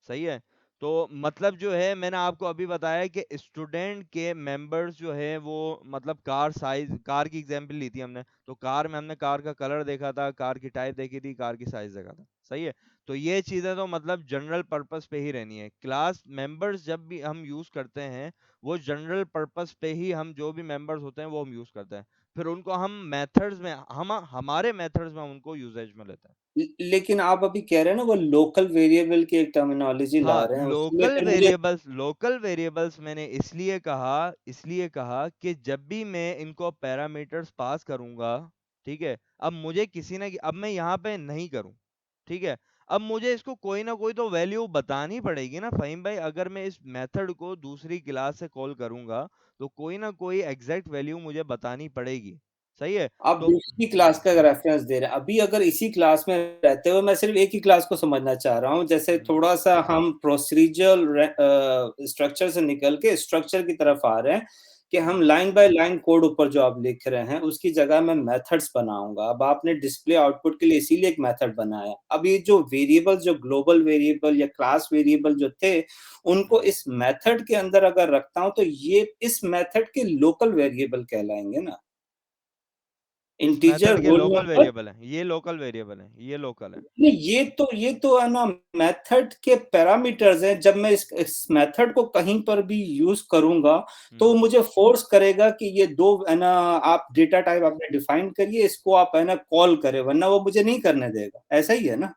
सही है, तो मतलब जो है मैंने आपको अभी बताया कि स्टूडेंट के मेंबर्स जो है वो, मतलब कार साइज, कार की एग्जांपल ली थी हमने, तो कार में हमने कार का कलर देखा था, कार की टाइप देखी थी, कार की साइज देखा था। सही है, तो ये चीजें तो मतलब जनरल पर्पस पे ही रहनी है। क्लास मेंबर्स जब भी हम यूज करते हैं, वो जनरल पर्पस पे ही हम जो भी मेंबर्स होते हैं वो हम यूज करते हैं, फिर उनको हम मेथड्स में, हम हमारे मेथड्स में उनको यूजेज में लेते हैं। लेकिन आप अभी कह रहे हैं ना, वो लोकल वेरिएबल की एक टर्मिनोलॉजी ला हाँ, रहे हैं, उसमें लोकल फिर मुझे वेरिएबल्स, लोकल वेरिएबल्स मैंने इसलिए कहा कि जब भी मैं इनको पैरामीटर्स पास करूंगा, ठीक है, अब मुझे किसी ना, अब मैं यहाँ पे नहीं करूं, ठीक है, अब मुझे इसको कोई ना कोई तो वैल्यू बतानी पड़ेगी ना फहीम भाई। अगर मैं इस मेथड को दूसरी क्लास से कॉल करूंगा तो कोई ना कोई एग्जैक्ट वैल्यू मुझे बतानी पड़ेगी। सही है, आप तो दूसरी क्लास का रेफरेंस दे रहे हैं। अभी अगर इसी क्लास में रहते हुए, मैं सिर्फ एक ही क्लास को समझना चाह रहा हूँ, जैसे हम्म, थोड़ा सा हम प्रोसीजरल स्ट्रक्चर से निकल के स्ट्रक्चर की तरफ आ रहे हैं, कि हम लाइन बाय लाइन कोड ऊपर जो आप लिख रहे हैं उसकी जगह मैं मेथड्स बनाऊंगा। अब आपने डिस्प्ले आउटपुट के लिए इसीलिए एक मेथड बनाया। अब ये जो वेरिएबल, जो ग्लोबल वेरिएबल या क्लास वेरिएबल जो थे, उनको इस मेथड के अंदर अगर रखता हूं तो ये इस मेथड के लोकल वेरिएबल कहलाएंगे ना। इस इंटीजर मेथड के रोल लोकल नंबर। वेरिएबल है, ये लोकल वेरिएबल है, ये लोकल है। नहीं, ये तो है ना, मेथड के पैरामीटर्स हैं। जब मैं इस मेथड को कहीं पर भी यूज करूंगा तो मुझे फोर्स करेगा कि ये दो है ना, आप डेटा टाइप आपने डिफाइन करिए, इसको आप है ना कॉल करें, वरना वो मुझे नहीं करने देगा। ऐसा ही है ना।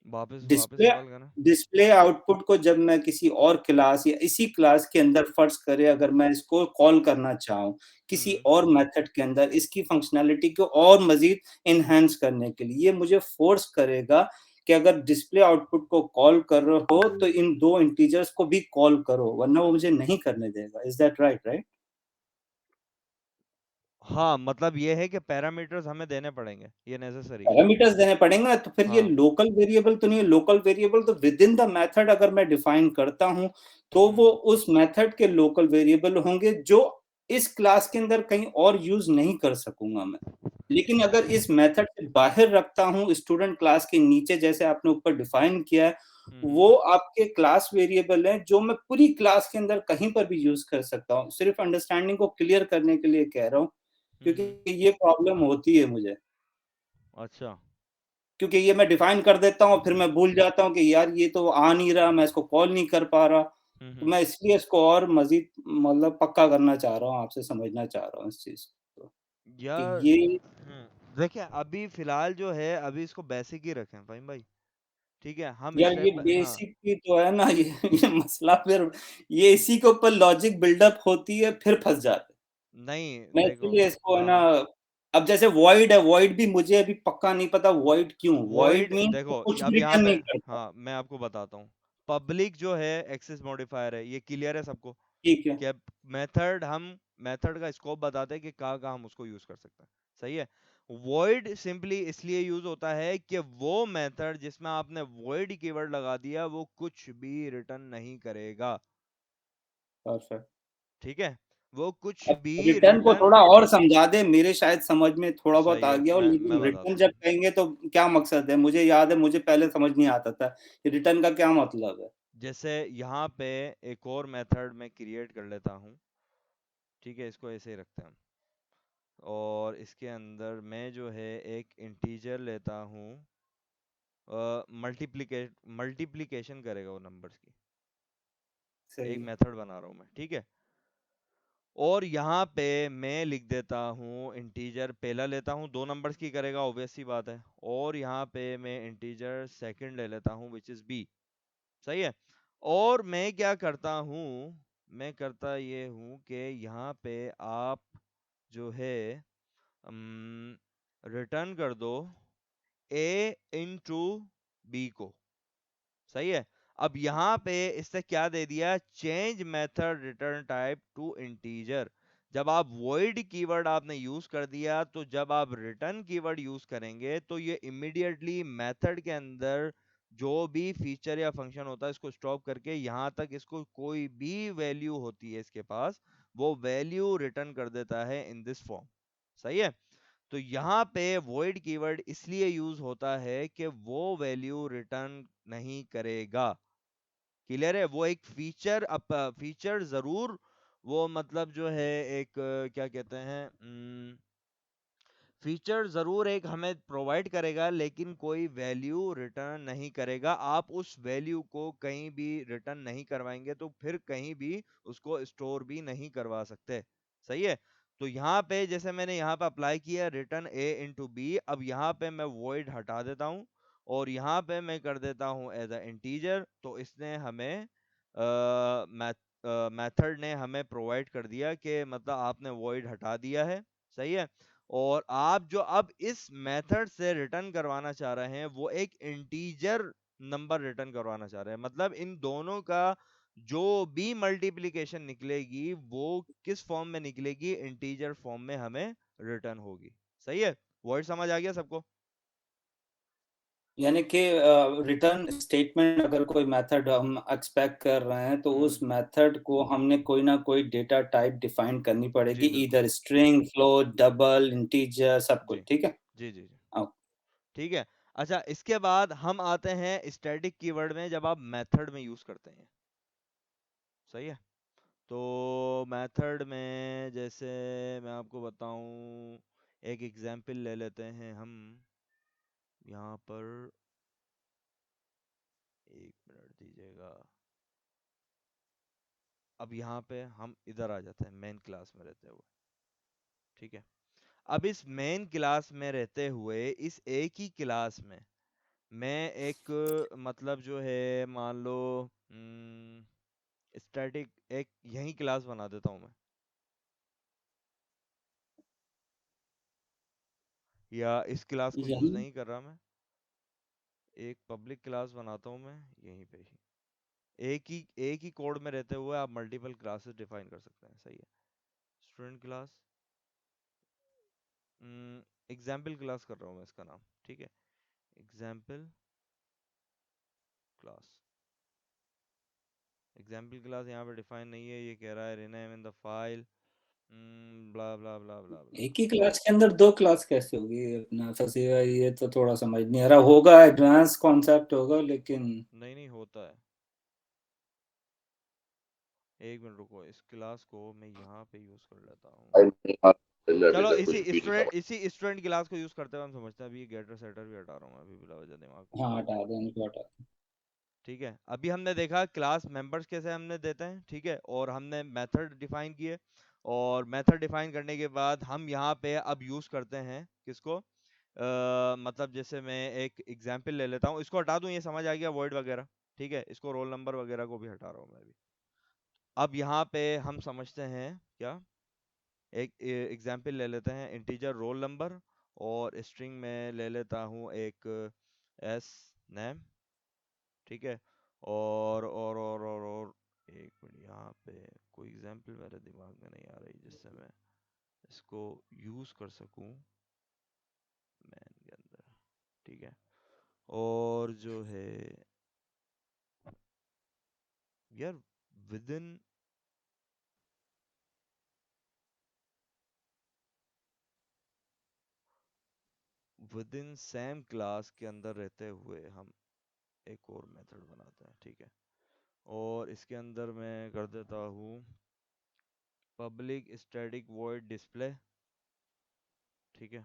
वापस वापस डिस्प्ले सवाल करना। डिस्प्ले आउटपुट को जब मैं किसी और क्लास या इसी क्लास के अंदर फर्ज करे, अगर मैं इसको कॉल करना चाहूँ किसी और मेथड के अंदर, इसकी फंक्शनैलिटी को और मजीद इनहेंस करने के लिए, ये मुझे फोर्स करेगा कि अगर डिस्प्ले आउटपुट को कॉल कर रहे हो तो इन दो इंटीजर्स को भी कॉल करो, वरना वो मुझे नहीं करने देगा। Is that right? राइट। हाँ, मतलब ये है कि पैरामीटर्स हमें देने पड़ेंगे, ये नेसेसरी है। पैरामीटर्स देने पड़ेंगे ना, तो फिर ये हाँ। लोकल वेरिएबल तो नहीं है। लोकल वेरिएबल तो विद इन द मेथड अगर मैं डिफाइन करता हूं तो वो उस मेथड के लोकल वेरिएबल होंगे जो इस क्लास के अंदर कहीं और यूज नहीं कर सकूंगा मैं। लेकिन अगर इस मेथड से बाहर रखता हूं, स्टूडेंट क्लास के नीचे जैसे आपने ऊपर डिफाइन किया है, वो आपके क्लास वेरिएबल हैं जो मैं पूरी क्लास के अंदर कहीं पर भी यूज कर सकता हूँ। सिर्फ अंडरस्टैंडिंग को क्लियर करने के लिए कह रहा हूँ, क्योंकि ये प्रॉब्लम होती है मुझे। अच्छा। क्योंकि ये मैं डिफाइन कर देता हूँ, फिर मैं भूल जाता हूँ कि यार ये तो आ नहीं रहा, मैं इसको कॉल नहीं कर पा रहा। तो मैं इसलिए इसको और मजीद मतलब पक्का करना चाह रहा हूँ, आपसे समझना चाह रहा हूँ इस चीज को कि यार ये। देखिए, अभी फिलहाल जो है, अभी इसको बेसिक ही रखें फाहिम भाई। ठीक है, हम यार ये स्टेप हाँ। बेसिक भी तो है ना, ये मसला फिर ये इसी के ऊपर लॉजिक बिल्डअप होती है, फिर फंस जाते हैं। नहीं, मैं देखो। इसलिए इसको है हाँ ना, हाँ। अब जैसे वॉइड है, वॉइड भी मुझे अभी पक्का नहीं पता वॉइड क्यों। वॉइड वॉइड मीन देखो, कुछ भी अब यहाँ रिटर्न पे नहीं करता। हाँ, मैं आपको बताता हूँ। पब्लिक जो है एक्सेस मॉडिफायर है, ये क्लियर है सबको। ठीक है। कि मेथड, हम मेथड का स्कोप बताते हैं कि कहाँ कहाँ हम उसको यूज कर सकते हैं। सही है। वॉइड सिंपली इसलिए यूज होता है कि वो मेथड जिसमें आपने वॉइड कीवर्ड लगा दिया वो कुछ भी रिटर्न नहीं करेगा। परफेक्ट। ठीक है, वो कुछ अब भी रिटर्न को रिटर्न। थोड़ा और समझा दे, मेरे शायद समझ में थोड़ा बहुत सही आ है, गया हो, मैं लेकिन रिटर्न बताता जब हूँ। कहेंगे तो क्या मकसद है? मुझे याद है, मुझे पहले समझ नहीं आता था कि रिटर्न का क्या मतलब है। जैसे यहाँ पे एक और मेथड मैं क्रिएट कर लेता हूँ। ठीक है, इसको ऐसे ही रखते हैं हम। और इसके अंदर मैं जो है एक इंटीजर लेता हूँ। मल्टीप्लिकेशन करेगा वो नंबर्स की। एक सही है। मेथड बना रहा हूँ मैं, ठीक है। और यहाँ पे मैं लिख देता हूँ इंटीजर पहला लेता हूँ, दो नंबर्स की करेगा, ऑब्वियस सी बात है। और यहाँ पे मैं इंटीजर सेकंड ले लेता हूँ विच इज़ बी। सही है। और मैं क्या करता हूँ, मैं करता ये हूँ कि यहाँ पे आप जो है रिटर्न कर दो ए इंटू बी को। सही है। अब यहाँ पे इससे क्या दे दिया, change method return type two integer. जब आप void कीवर्ड आपने यूज कर दिया, तो जब आप रिटर्न कीवर्ड यूज करेंगे तो ये इमीडिएटली मेथड के अंदर जो भी फीचर या फंक्शन होता है इसको स्टॉप करके यहाँ तक इसको कोई भी वैल्यू होती है इसके पास, वो वैल्यू रिटर्न कर देता है इन दिस फॉर्म। सही है। तो यहाँ पे void कीवर्ड इसलिए यूज होता है कि वो वैल्यू रिटर्न नहीं करेगा। क्लियर है, वो एक फीचर, फीचर जरूर, वो मतलब जो है एक क्या कहते हैं, फीचर जरूर एक हमें प्रोवाइड करेगा, लेकिन कोई वैल्यू रिटर्न नहीं करेगा। आप उस वैल्यू को कहीं भी रिटर्न नहीं करवाएंगे तो फिर कहीं भी उसको स्टोर भी नहीं करवा सकते। सही है। तो यहाँ पे जैसे मैंने यहाँ पे अप्लाई किया रिटर्न ए इंटू बी, अब यहाँ पे मैं वॉइड हटा देता हूँ और यहाँ पे मैं कर देता हूँ एज अ इंटीजर। तो इसने हमें मेथड ने हमें प्रोवाइड कर दिया कि मतलब आपने वॉइड हटा दिया है। सही है। और आप जो अब इस मेथड से रिटर्न करवाना चाह रहे हैं वो एक इंटीजर नंबर रिटर्न करवाना चाह रहे हैं। मतलब इन दोनों का जो भी मल्टीप्लिकेशन निकलेगी वो किस फॉर्म में निकलेगी, इंटीजर फॉर्म में हमें रिटर्न होगी। सही है। वर्ड समझ आ गया सबको? यानी कि रिटर्न स्टेटमेंट अगर कोई मेथड हम एक्सपेक्ट कर रहे हैं तो उस मेथड को हमने कोई ना कोई डेटा टाइप डिफाइन करनी पड़ेगी, जी बिल्कुल इधर स्ट्रिंग, फ्लोट, डबल, इंटीजर, सब कुछ, जी ठीक है। जी जी जी हाँ, ठीक है। अच्छा, इसके बाद हम आते हैं स्टैटिक कीवर्ड में, जब आप मेथड में यूज करते हैं। सही है। तो मेथड में जैसे मैं आपको बताऊं, एक एग्जांपल ले लेते हैं हम यहाँ पर। एक मिनट दीजिएगा। अब यहाँ पे हम इधर आ जाते हैं, मेन क्लास में रहते हुए। ठीक है। अब इस मेन क्लास में रहते हुए इस एक ही क्लास में मैं एक मतलब जो है मान लो स्टैटिक एक यही क्लास बना देता हूँ मैं, या इस क्लास को यूज यही नहीं कर रहा मैं, एक पब्लिक क्लास बनाता हूँ मैं यहीं पे ही। एक ही कोड में रहते हुए आप मल्टीपल क्लासेस डिफाइन कर सकते हैं। सही है। स्टूडेंट क्लास, एग्जाम्पल क्लास कर रहा हूँ मैं इसका नाम। ठीक है। एग्जाम्पल क्लास, एग्जाम्पल क्लास यहाँ पे डिफाइन नहीं है, ये कह रहा है रिनेम इन द फाइल ब्ला ब्ला ब्ला ब्ला ब्ला। एक ही क्लास के अंदर दो क्लास कैसे होगी, अपना फंसी हुआ, ये तो थोड़ा समझ नहीं आ रहा। होगा एडवांस कॉन्सेप्ट होगा, लेकिन नहीं नहीं होता है। एक मिनट रुको, इस क्लास को मैं यहाँ पे यूज कर लेता हूँ। I may have चलो little इसी confusion. स्टूडेंट क्लास को यूज करते हुए हम समझते हैं। अभी गेटर सेटर भी हटा रहा हूँ मैं अभी, बिला वजह दिमाग को हाँ, खराब हटा मत दें, करो। इनको हटा दें। ठीक है। अभी हमने देखा क्लास मेंबर्स कैसे हमने देते हैं। ठीक है। और हमने मेथड डिफाइन किए, और मेथड डिफाइन करने के बाद हम यहाँ पे अब यूज करते हैं किसको, मतलब जैसे मैं एक एग्जांपल ले लेता हूँ, इसको हटा दूं, ये समझ आ गया वर्ड वगैरह। ठीक है। इसको रोल नंबर वगैरह को भी हटा रहा हूँ मैं अभी। अब यहाँ पे हम समझते हैं क्या, एक एग्जांपल ले लेते हैं इंटीजर रोल नंबर, और स्ट्रिंग में ले लेता हूँ एक एस नेम। ठीक है। और एक मिनट, यहाँ पे कोई एग्जांपल मेरे दिमाग में नहीं आ रही जिससे मैं इसको यूज कर सकूं मैन के अंदर। ठीक है। और जो है यार, विद इन सेम क्लास के अंदर रहते हुए हम एक और मेथड बनाते हैं। ठीक है। और इसके अंदर मैं कर देता हूँ पब्लिक स्टैटिक वॉइड डिस्प्ले। ठीक है।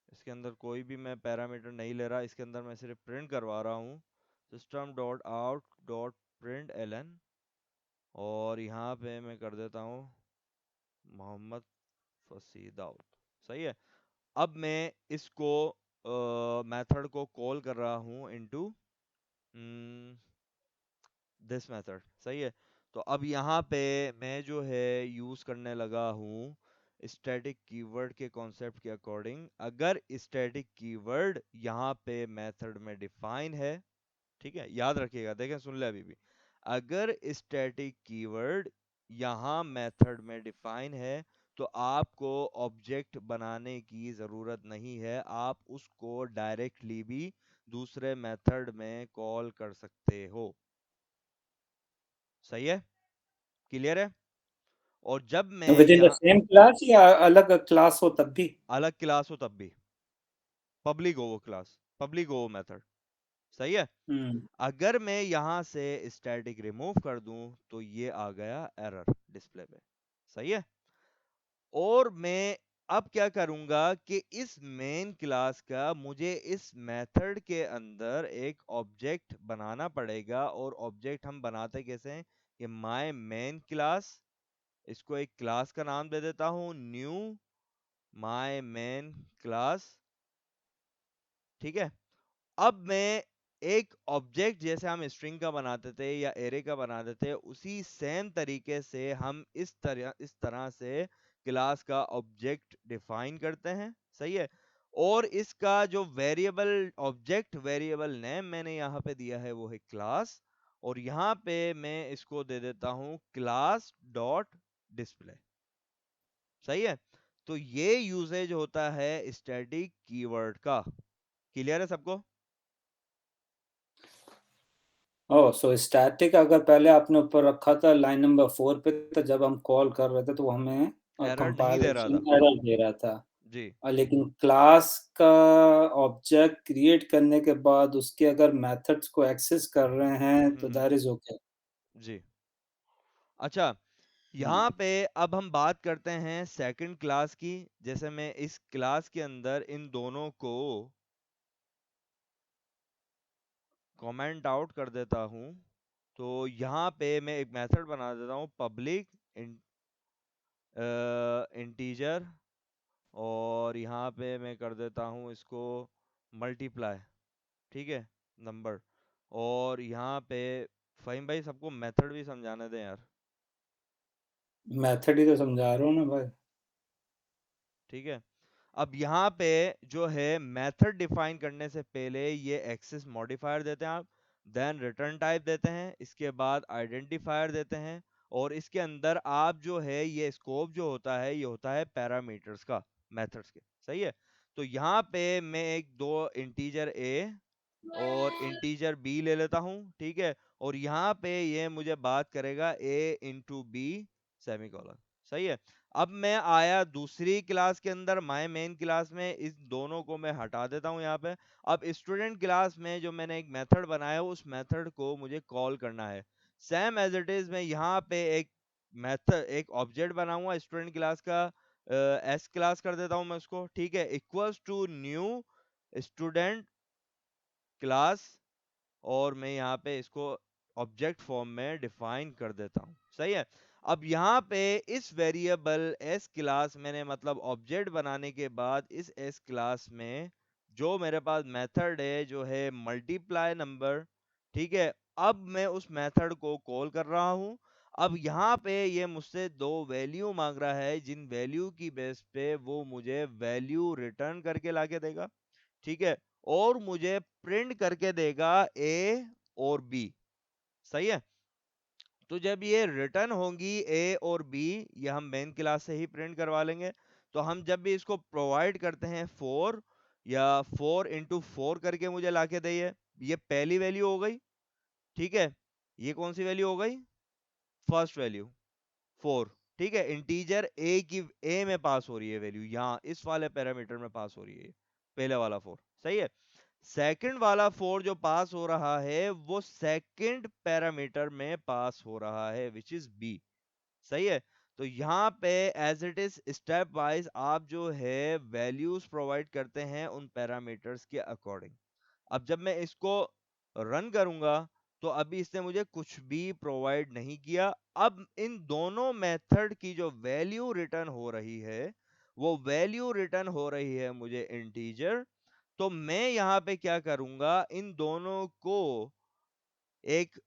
इसके अंदर कोई भी मैं पैरामीटर नहीं ले रहा, इसके अंदर मैं सिर्फ प्रिंट करवा रहा हूँ system dot out dot print ln, और यहाँ पे मैं कर देता हूँ मोहम्मद फसी दाऊद। सही है। अब मैं इसको मेथड को कॉल कर रहा हूँ इनटू दिस मेथड। सही है। तो अब यहाँ पे मैं जो है यूज करने लगा हूँ स्टैटिक कीवर्ड के कॉन्सेप्ट के अकॉर्डिंग। अगर स्टैटिक कीवर्ड यहाँ पे मेथड में डिफाइन है, ठीक है, याद रखिएगा, देखें सुन ले अभी भी, अगर स्टैटिक कीवर्ड यहाँ मेथड में डिफाइन है तो आपको ऑब्जेक्ट बनाने की जरूरत नहीं है, आप उसको डायरेक्टली भी दूसरे मेथड में कॉल कर सकते हो। सही है। क्लियर है। और जब मैं विद इन द यहाँ सेम क्लास या अलग क्लास हो तब भी? अलग क्लास हो तब भी, पब्लिक हो वो क्लास, पब्लिक हो वो मेथड। सही है। हम्म। अगर मैं यहाँ से स्टैटिक रिमूव कर दूं तो ये आ गया एरर डिस्प्ले पे। सही है। और मैं अब क्या करूंगा कि इस मेन क्लास का मुझे इस मेथड के अंदर एक ऑब्जेक्ट बनाना पड़ेगा। और ऑब्जेक्ट हम बनाते कैसे हैं, कि माय मेन क्लास, इसको एक क्लास का नाम दे देता हूं न्यू माय मेन क्लास। ठीक है। अब मैं एक ऑब्जेक्ट जैसे हम स्ट्रिंग का बनाते थे या एरे का बनाते थे, उसी सेम तरीके से हम इस तरह से क्लास का ऑब्जेक्ट डिफाइन करते हैं। सही है। और इसका जो वेरिएबल ऑब्जेक्ट वेरिएबल नेम मैंने यहाँ पे दिया है वो है क्लास, और यहाँ पे मैं इसको दे देता हूँ क्लास डॉट डिस्प्ले। सही है। तो ये यूजेज होता है स्टैटिक कीवर्ड का। क्लियर है सबको। ओह, सो स्टैटिक अगर पहले आपने ऊपर रखा था लाइन नंबर 4 पे, तो जब हम कॉल कर रहे थे तो वो हमें एरर नहीं दे रहा कंपाइलेशन था। एरर दे रहा था। जी। लेकिन क्लास का ऑब्जेक्ट क्रिएट करने के बाद उसके अगर मेथड्स को एक्सेस कर रहे हैं तो दैट इज़ ओके। जी। अच्छा, हुँ, यहाँ पे अब हम बात करते हैं सेकंड क्लास की। जैसे मैं इस क्लास के अंदर इन दोनों को कमेंट आउट कर देता हूँ, तो यहाँ पे मैं एक मेथड बना देता हूँ पब्लिक इंटीजर, और यहाँ पे मैं कर देता हूँ इसको मल्टीप्लाई, ठीक है, नंबर। और यहाँ पे फ़हीम भाई सबको मेथड भी समझाने दें यार। मेथड ही तो समझा रहा हूँ ना भाई। ठीक है, अब यहाँ पे जो है मेथड डिफाइन करने से पहले ये एक्सेस मॉडिफायर देते हैं आप, देन रिटर्न टाइप देते हैं, इसके बाद आइडेंटिफायर देते हैं, और इसके अंदर आप जो है ये स्कोप जो होता है ये होता है पैरामीटर्स का, मेथड्स के। सही है, तो यहाँ पे मैं एक दो इंटीजर ए और इंटीजर बी ले लेता हूँ, ठीक है, और यहाँ पे ये मुझे बात करेगा a इंटू बी सेमीकोलन। सही है, अब मैं आया दूसरी क्लास के अंदर, माय मेन क्लास में, इस दोनों को मैं हटा देता हूँ यहाँ पे। अब स्टूडेंट क्लास में जो मैंने एक मेथड बनाया उस मेथड को मुझे कॉल करना है। सेम एज इट इज मैं यहाँ पे एक मेथड, एक ऑब्जेक्ट बनाऊंगा स्टूडेंट क्लास का, एस क्लास कर देता हूँ मैं उसको, ठीक है, equals to new student class, और मैं यहाँ पे इसको ऑब्जेक्ट फॉर्म में डिफाइन कर देता हूँ। सही है, अब यहाँ पे इस वेरिएबल एस क्लास मैंने मतलब ऑब्जेक्ट बनाने के बाद इस एस क्लास में जो मेरे पास मेथड है जो है मल्टीप्लाई नंबर, ठीक है, अब मैं उस मेथड को कॉल कर रहा हूँ। अब यहाँ पे ये मुझसे दो वैल्यू मांग रहा है, जिन वैल्यू की बेस पे वो मुझे वैल्यू रिटर्न करके लाके देगा, ठीक है, और मुझे प्रिंट करके देगा ए और बी। सही है, तो जब ये रिटर्न होंगी ए और बी, ये हम मेन क्लास से ही प्रिंट करवा लेंगे। तो हम जब भी इसको प्रोवाइड करते हैं 4 या 4 into 4 करके मुझे लाके दे, ये पहली वैल्यू हो गई, ठीक है, ये कौन सी वैल्यू हो गई, फर्स्ट वैल्यू 4, ठीक है, इंटीजर ए की ए में पास हो रही है वैल्यू, यहाँ इस वाले पैरामीटर में पास हो रही है पहले वाला 4। सही है, सेकंड वाला 4 जो पास हो रहा है वो सेकंड पैरामीटर में पास हो रहा है विच इज बी। सही है, तो यहाँ पे as it is step wise आप जो है वैल्यूज प्रोवाइड करते हैं उन पैरामीटर्स के अकॉर्डिंग। अब जब मैं इसको रन करूंगा तो अभी इसने मुझे कुछ भी प्रोवाइड नहीं किया। अब इन दोनों मेथड की जो वैल्यू रिटर्न हो रही है वो वैल्यू रिटर्न हो रही है मुझे इंटीजर। तो मैं यहाँ पे क्या करूंगा, इन दोनों को एक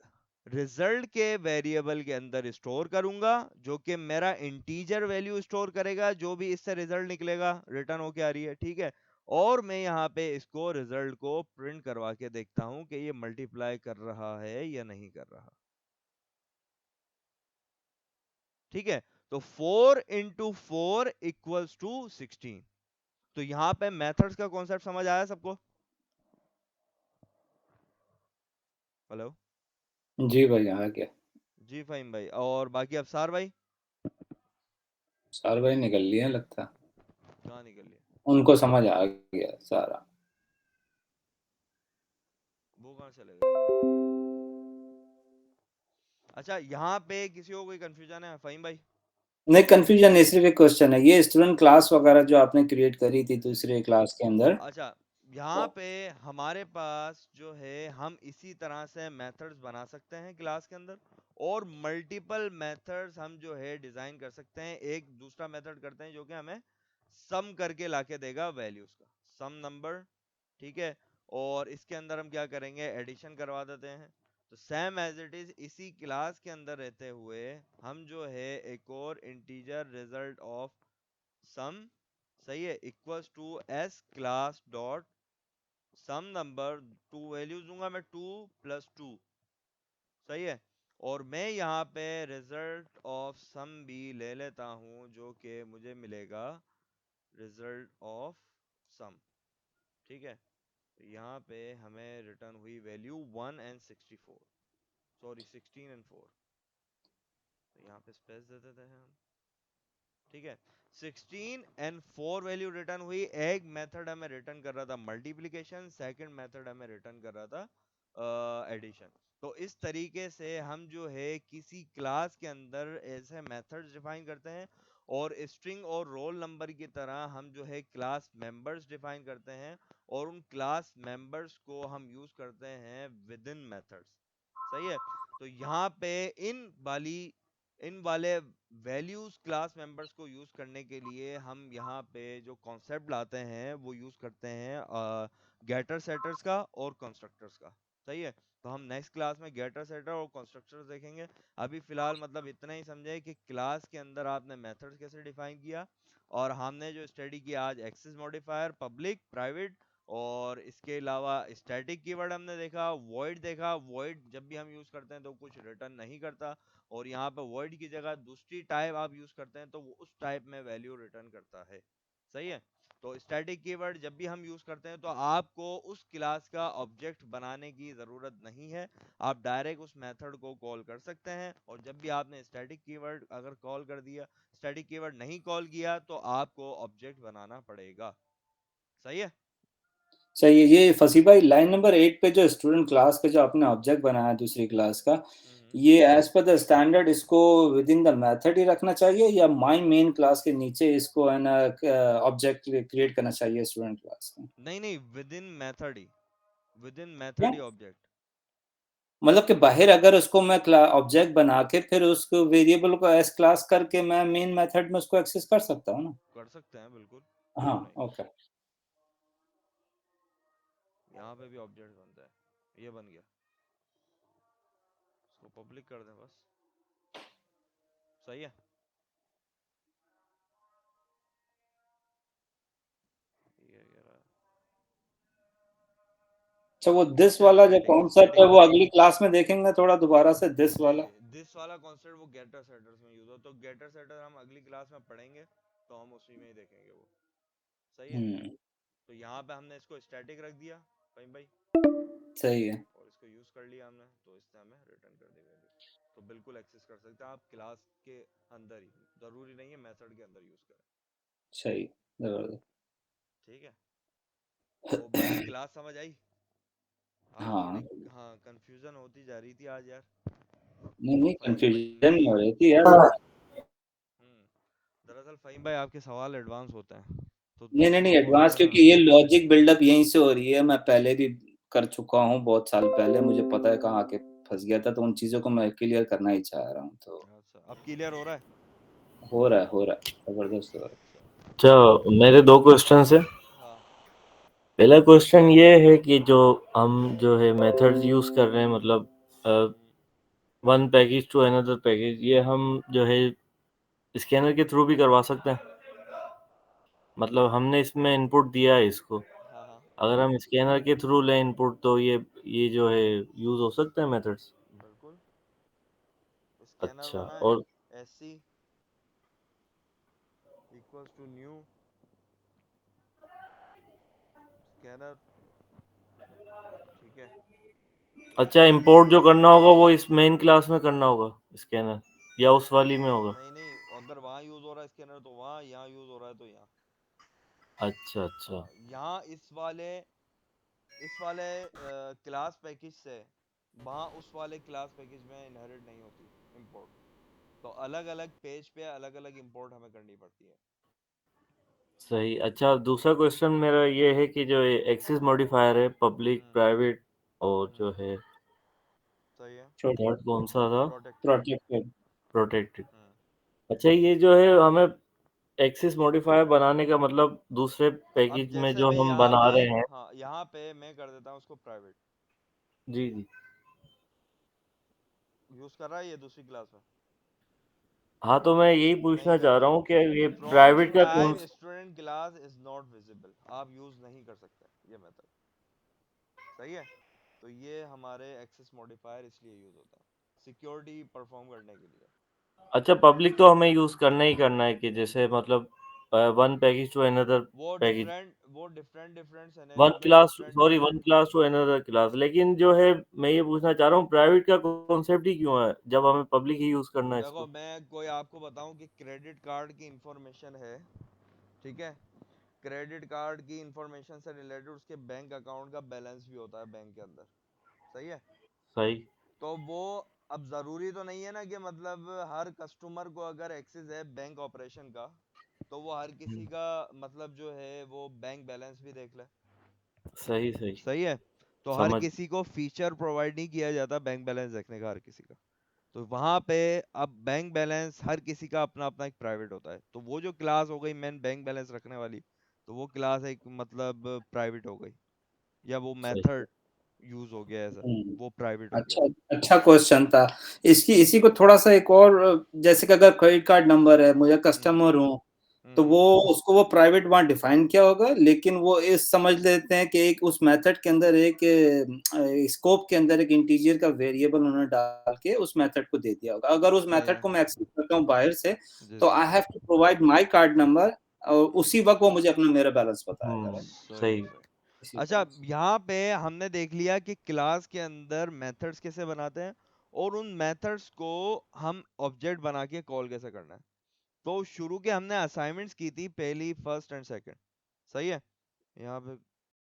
रिजल्ट के वेरिएबल के अंदर स्टोर करूंगा, जो कि मेरा इंटीजर वैल्यू स्टोर करेगा जो भी इससे रिजल्ट निकलेगा, रिटर्न होके आ रही है, ठीक है, और मैं यहाँ पे इसको रिजल्ट को प्रिंट करवा के देखता हूँ कि ये मल्टीप्लाई कर रहा है या नहीं कर रहा। ठीक है, तो 4 into 4 = 16। तो यहाँ पे मेथड्स का कॉन्सेप्ट समझ आया सबको? हेलो? जी भाई, आ गया। जी फाहिम भाई, और बाकी अफसार भाई? सारे भाई निकल लिए लगता। कहाँ निकल लिए? उनको समझ आ गया सारा। वो कहाँ चले गए? अच्छा, यहाँ पे किसी को कोई कंफ्यूजन है फाहिम भाई? नहीं, कंफ्यूजन नहीं, सिर्फ एक क्वेश्चन है, ये स्टूडेंट क्लास वगैरह जो आपने क्रिएट करी थी दूसरे क्लास के अंदर। अच्छा, यहाँ पे हमारे पास जो है हम इसी तरह से मेथड्स बना सकते हैं क्लास के अंदर, और मल्टीपल मेथड्स हम जो है डिजाइन कर सकते हैं। एक दूसरा मेथड करते हैं जो कि हमें सम करके लाके देगा वैल्यूज का, सम नंबर, ठीक है, और इसके अंदर हम क्या करेंगे, एडिशन करवा देते हैं। तो सेम एज इट इज इसी क्लास के अंदर रहते हुए हम जो है एक और इंटीजर रिजल्ट ऑफ सम, सही है, equals to s class dot sum number, two values दूंगा मैं 2 + 2। सही है, और मैं यहाँ पे रिजल्ट ऑफ सम भी ले लेता हूँ जो कि मुझे मिलेगा रिजल्ट ऑफ सम। ठीक है, तो यहाँ पे हमें रिटर्न हुई वैल्यू 1 and 64। सॉरी 16 and 4, तो यहाँ पे स्पेस दे देते हैं हम, ठीक है। 16 and 4 वैल्यू रिटर्न हुई। एक मेथड हमें रिटर्न कर रहा था मल्टीप्लिकेशन, सेकंड मेथड हमें रिटर्न कर रहा था एडिशन। तो इस तरीके से हम जो है किसी क्लास के अंदर ऐसे मेथड्स डिफाइन करते हैं, और स्ट्रिंग और रोल नंबर की तरह हम जो है क्लास मेंबर्स डिफाइन करते हैं, और उन क्लास मेंबर्स को हम यूज करते हैं विद इन मेथड्स। सही है। तो यहाँ पे इन वाले वैल्यूज क्लास मेंबर्स को यूज करने के लिए हम यहाँ पे जो कॉन्सेप्ट लाते हैं वो यूज करते हैं गेटर सेटर्स का और कंस्ट्रक्टर्स का। सही है। तो हम नेक्स्ट क्लास में गेटर सेटर और कंस्ट्रक्टर्स देखेंगे। अभी फिलहाल मतलब इतना ही समझे कि क्लास के अंदर आपने मेथड्स कैसे डिफाइन किया, और हमने जो स्टडी किया आज एक्सेस मॉडिफायर, पब्लिक, प्राइवेट, और इसके अलावा स्टैटिक कीवर्ड हमने देखा, वॉइड देखा। वॉइड जब भी हम यूज करते हैं तो कुछ रिटर्न नहीं करता, और यहाँ पे वर्ड की जगह दूसरी टाइप आप यूज करते हैं तो वो उस टाइप में वैल्यू रिटर्न करता है। सही है। तो स्टैटिक कीवर्ड जब भी हम यूज करते हैं तो आपको उस क्लास का ऑब्जेक्ट बनाने की जरूरत नहीं है, आप डायरेक्ट उस मेथड को कॉल कर सकते हैं। और जब भी आपने स्टैटिक कीवर्ड अगर कॉल कर दिया, स्टैटिक कीवर्ड नहीं कॉल किया, तो आपको ऑब्जेक्ट बनाना पड़ेगा। सही है। चाहिए ये फसी भाई, लाइन नंबर 8 पे जो स्टूडेंट क्लास का जो आपने ऑब्जेक्ट बनाया दूसरी क्लास का, ये एज पर द स्टैंडर्ड इसको विद इन द मेथड ही रखना चाहिए, या माय मेन क्लास के नीचे इसको है ना ऑब्जेक्ट क्रिएट करना चाहिए स्टूडेंट क्लास का? नहीं नहीं, with in method he, with in क्या मेथड ही ऑब्जेक्ट। मतलब कि बाहर अगर उसको मैं ऑब्जेक्ट बना के फिर उसको वेरिएबल को एस क्लास करके मैं मेन मेथड में उसको एक्सेस कर सकता हूँ ना? कर सकते हैं बिल्कुल, हाँ, क्यों नहीं। ओके। यहाँ पे भी ऑब्जेक्ट बनता है, ये बन गया, इसको पब्लिक कर दें बस। सही है। ये रहा। अच्छा, वो दिस वाला जो स्टैटिक कॉन्सेप्ट है स्टैटिक वो अगली क्लास में देखेंगे थोड़ा दोबारा से, दिस नहीं वाला। नहीं, दिस वाला कॉन्सेप्ट वो गेटर सेटर्स में यूज हो, तो गेटर सेटर हम अगली क्लास में पढ़ेंगे, तो हम उसी में ही देखेंगे वो। सही है। तो यहाँ पे हमने इसको स्टैटिक रख दिया कहीं भाई, सही है। और इसको यूज कर लिया हमने, तो इससे हमें रिटर्न कर दी वैल्यू। तो बिल्कुल एक्सेस कर सकते हैं आप क्लास के अंदर ही, जरूरी नहीं है मेथड के अंदर यूज करें। सही, जबरदस्त। ठीक है। तो बाकी क्लास समझ आई? आज थोड़ी हाँ, हाँ कंफ्यूजन होती जा रही थी आज यार। नहीं नहीं, फहीम भाई, कंफ्यूजन नहीं हो रही थी यार। दरअसल फहीम भाई आपके सवाल एडवांस होते हैं, तो नहीं नहीं नहीं, थोड़ा बहुत एडवांस क्योंकि ये लॉजिक बिल्डअप यहीं से हो रही है, मैं पहले भी कर चुका हूँ बहुत साल पहले, मुझे पता है कहाँ आके फंस गया था, तो उन चीजों को मैं क्लियर करना ही चाह रहा हूँ। तो अच्छा अब क्लियर हो रहा है। हो रहा है, जबरदस्त हो रहा है। अच्छा, मेरे दो क्वेश्चन है। हाँ। पहला क्वेश्चन ये है कि जो हम जो है मेथड्स यूज कर रहे हैं, मतलब one package to another package, ये हम जो है स्कैनर के थ्रू भी करवा सकते हैं? मतलब हमने इसमें इनपुट दिया है इसको, हाँ हाँ अगर हम स्कैनर के थ्रू लें इनपुट, तो ये जो है यूज हो सकते हैं मेथड्स? बिल्कुल। स्कैनर अच्छा, बना और SC equals to new scanner. ठीक है। अच्छा, इंपोर्ट जो करना होगा वो इस मेन क्लास में करना होगा स्कैनर, या उस वाली में होगा? नहीं नहीं, अगर वहाँ यूज हो रहा है स्कैनर तो वहाँ, यहाँ यूज हो रहा है तो यहाँ। अच्छा अच्छा। यहाँ इस वाले क्लास पैकेज से वहाँ उस वाले क्लास पैकेज में इनहेरिट नहीं होती इंपोर्ट, तो अलग अलग पेज पे अलग अलग इंपोर्ट हमें करनी पड़ती है। सही। अच्छा, दूसरा क्वेश्चन मेरा ये है कि जो एक्सेस मॉडिफायर है, पब्लिक, हम्म प्राइवेट, और जो हम्म है सही है। थर्ड कौन सा था? प्रोटेक्टेड। प्रोटेक्टेड। प्रोटेक्टेड। हम्म अच्छा, ये जो है हमें एक्सेस मॉडिफायर बनाने का मतलब दूसरे अब पैकेज में जैसे जो मैं हम यहाँ बना पे, रहे हैं। हाँ यहाँ पे मैं कर देता हूँ उसको प्राइवेट। जी जी। यूज कर रहा है ये दूसरी क्लास में? हाँ, तो मैं यही नहीं पूछना चाह करना। रहा हूँ कि ये फ्रॉम द प्राइवेट का कौन? Time student class is not visible, आप यूज नहीं कर सकते ये मेथड। सही है। तो ये हमारे एक्सेस मॉडिफायर इसलिए यूज होता है सिक्योरिटी परफॉर्म करने के लिए। अच्छा, पब्लिक तो हमें यूज करना ही करना है कि जैसे मतलब one package to another वो package, डिफरेंट one सिनेरियोज में class, different sorry, one class to another class। लेकिन जो है मैं ये पूछना चाह रहा हूँ प्राइवेट का कॉन्सेप्ट ही क्यों है जब हमें पब्लिक ही यूज करना है देखो इसको। मैं कोई आपको बताऊं कि क्रेडिट कार्ड की इंफॉर्मेशन है, ठीक है, क्रेडिट कार्ड की इंफॉर्मेशन से रिलेटेड उसके बैंक अकाउंट का बैलेंस भी होता है बैंक के अंदर, सही है। सही। तो वो अब जरूरी तो नहीं है ना कि मतलब हर कस्टमर को अगर एक्सेस है बैंक ऑपरेशन का तो वो हर किसी का मतलब जो है वो बैंक बैलेंस भी देख ले, सही सही सही है। तो हर समझ। किसी को फीचर प्रोवाइड नहीं किया जाता बैंक बैलेंस देखने का हर किसी का। तो वहां पे अब बैंक बैलेंस हर किसी का अपना अपना एक प्राइवेट होता है, तो वो जो क्लास हो गई मेन बैंक बैलेंस रखने वाली, तो वो क्लास एक मतलब प्राइवेट हो गई, या वो सही। मेथड यूज हो गया ऐसा, हम्म, वो प्राइवेट हो गया। अच्छा अच्छा क्वेश्चन था। इसकी इसी को थोड़ा सा एक और, जैसे कि अगर क्रेडिट कार्ड नंबर है, मुझे कस्टमर हूँ, तो वो उसको वो प्राइवेट वहाँ डिफाइन किया होगा, लेकिन वो इस समझ लेते हैं कि एक उस मेथड के अंदर एक स्कोप के अंदर एक इंटीजर का वेरिएबल उन्होंने डाल के उस मेथड को दे दिया होगा। अगर उस सही मेथड है। को मैं एक्सेस करता हूँ बाहर से, जी तो जी। I have to provide my card number, और उसी वक्त वो मुझे अपना मेरा बैलेंस बताएगा, राइट? सही सही। सही। इसी अच्छा, तरह से। यहाँ पे हमने देख लिया कि क्लास के अंदर मेथड्स कैसे बनाते हैं और उन मेथड्स को हम ऑब्जेक्ट बना के कॉल कैसे करना है। तो शुरू के हमने असाइनमेंट्स की थी, पहली, फर्स्ट एंड सेकंड, सही है। यहाँ पे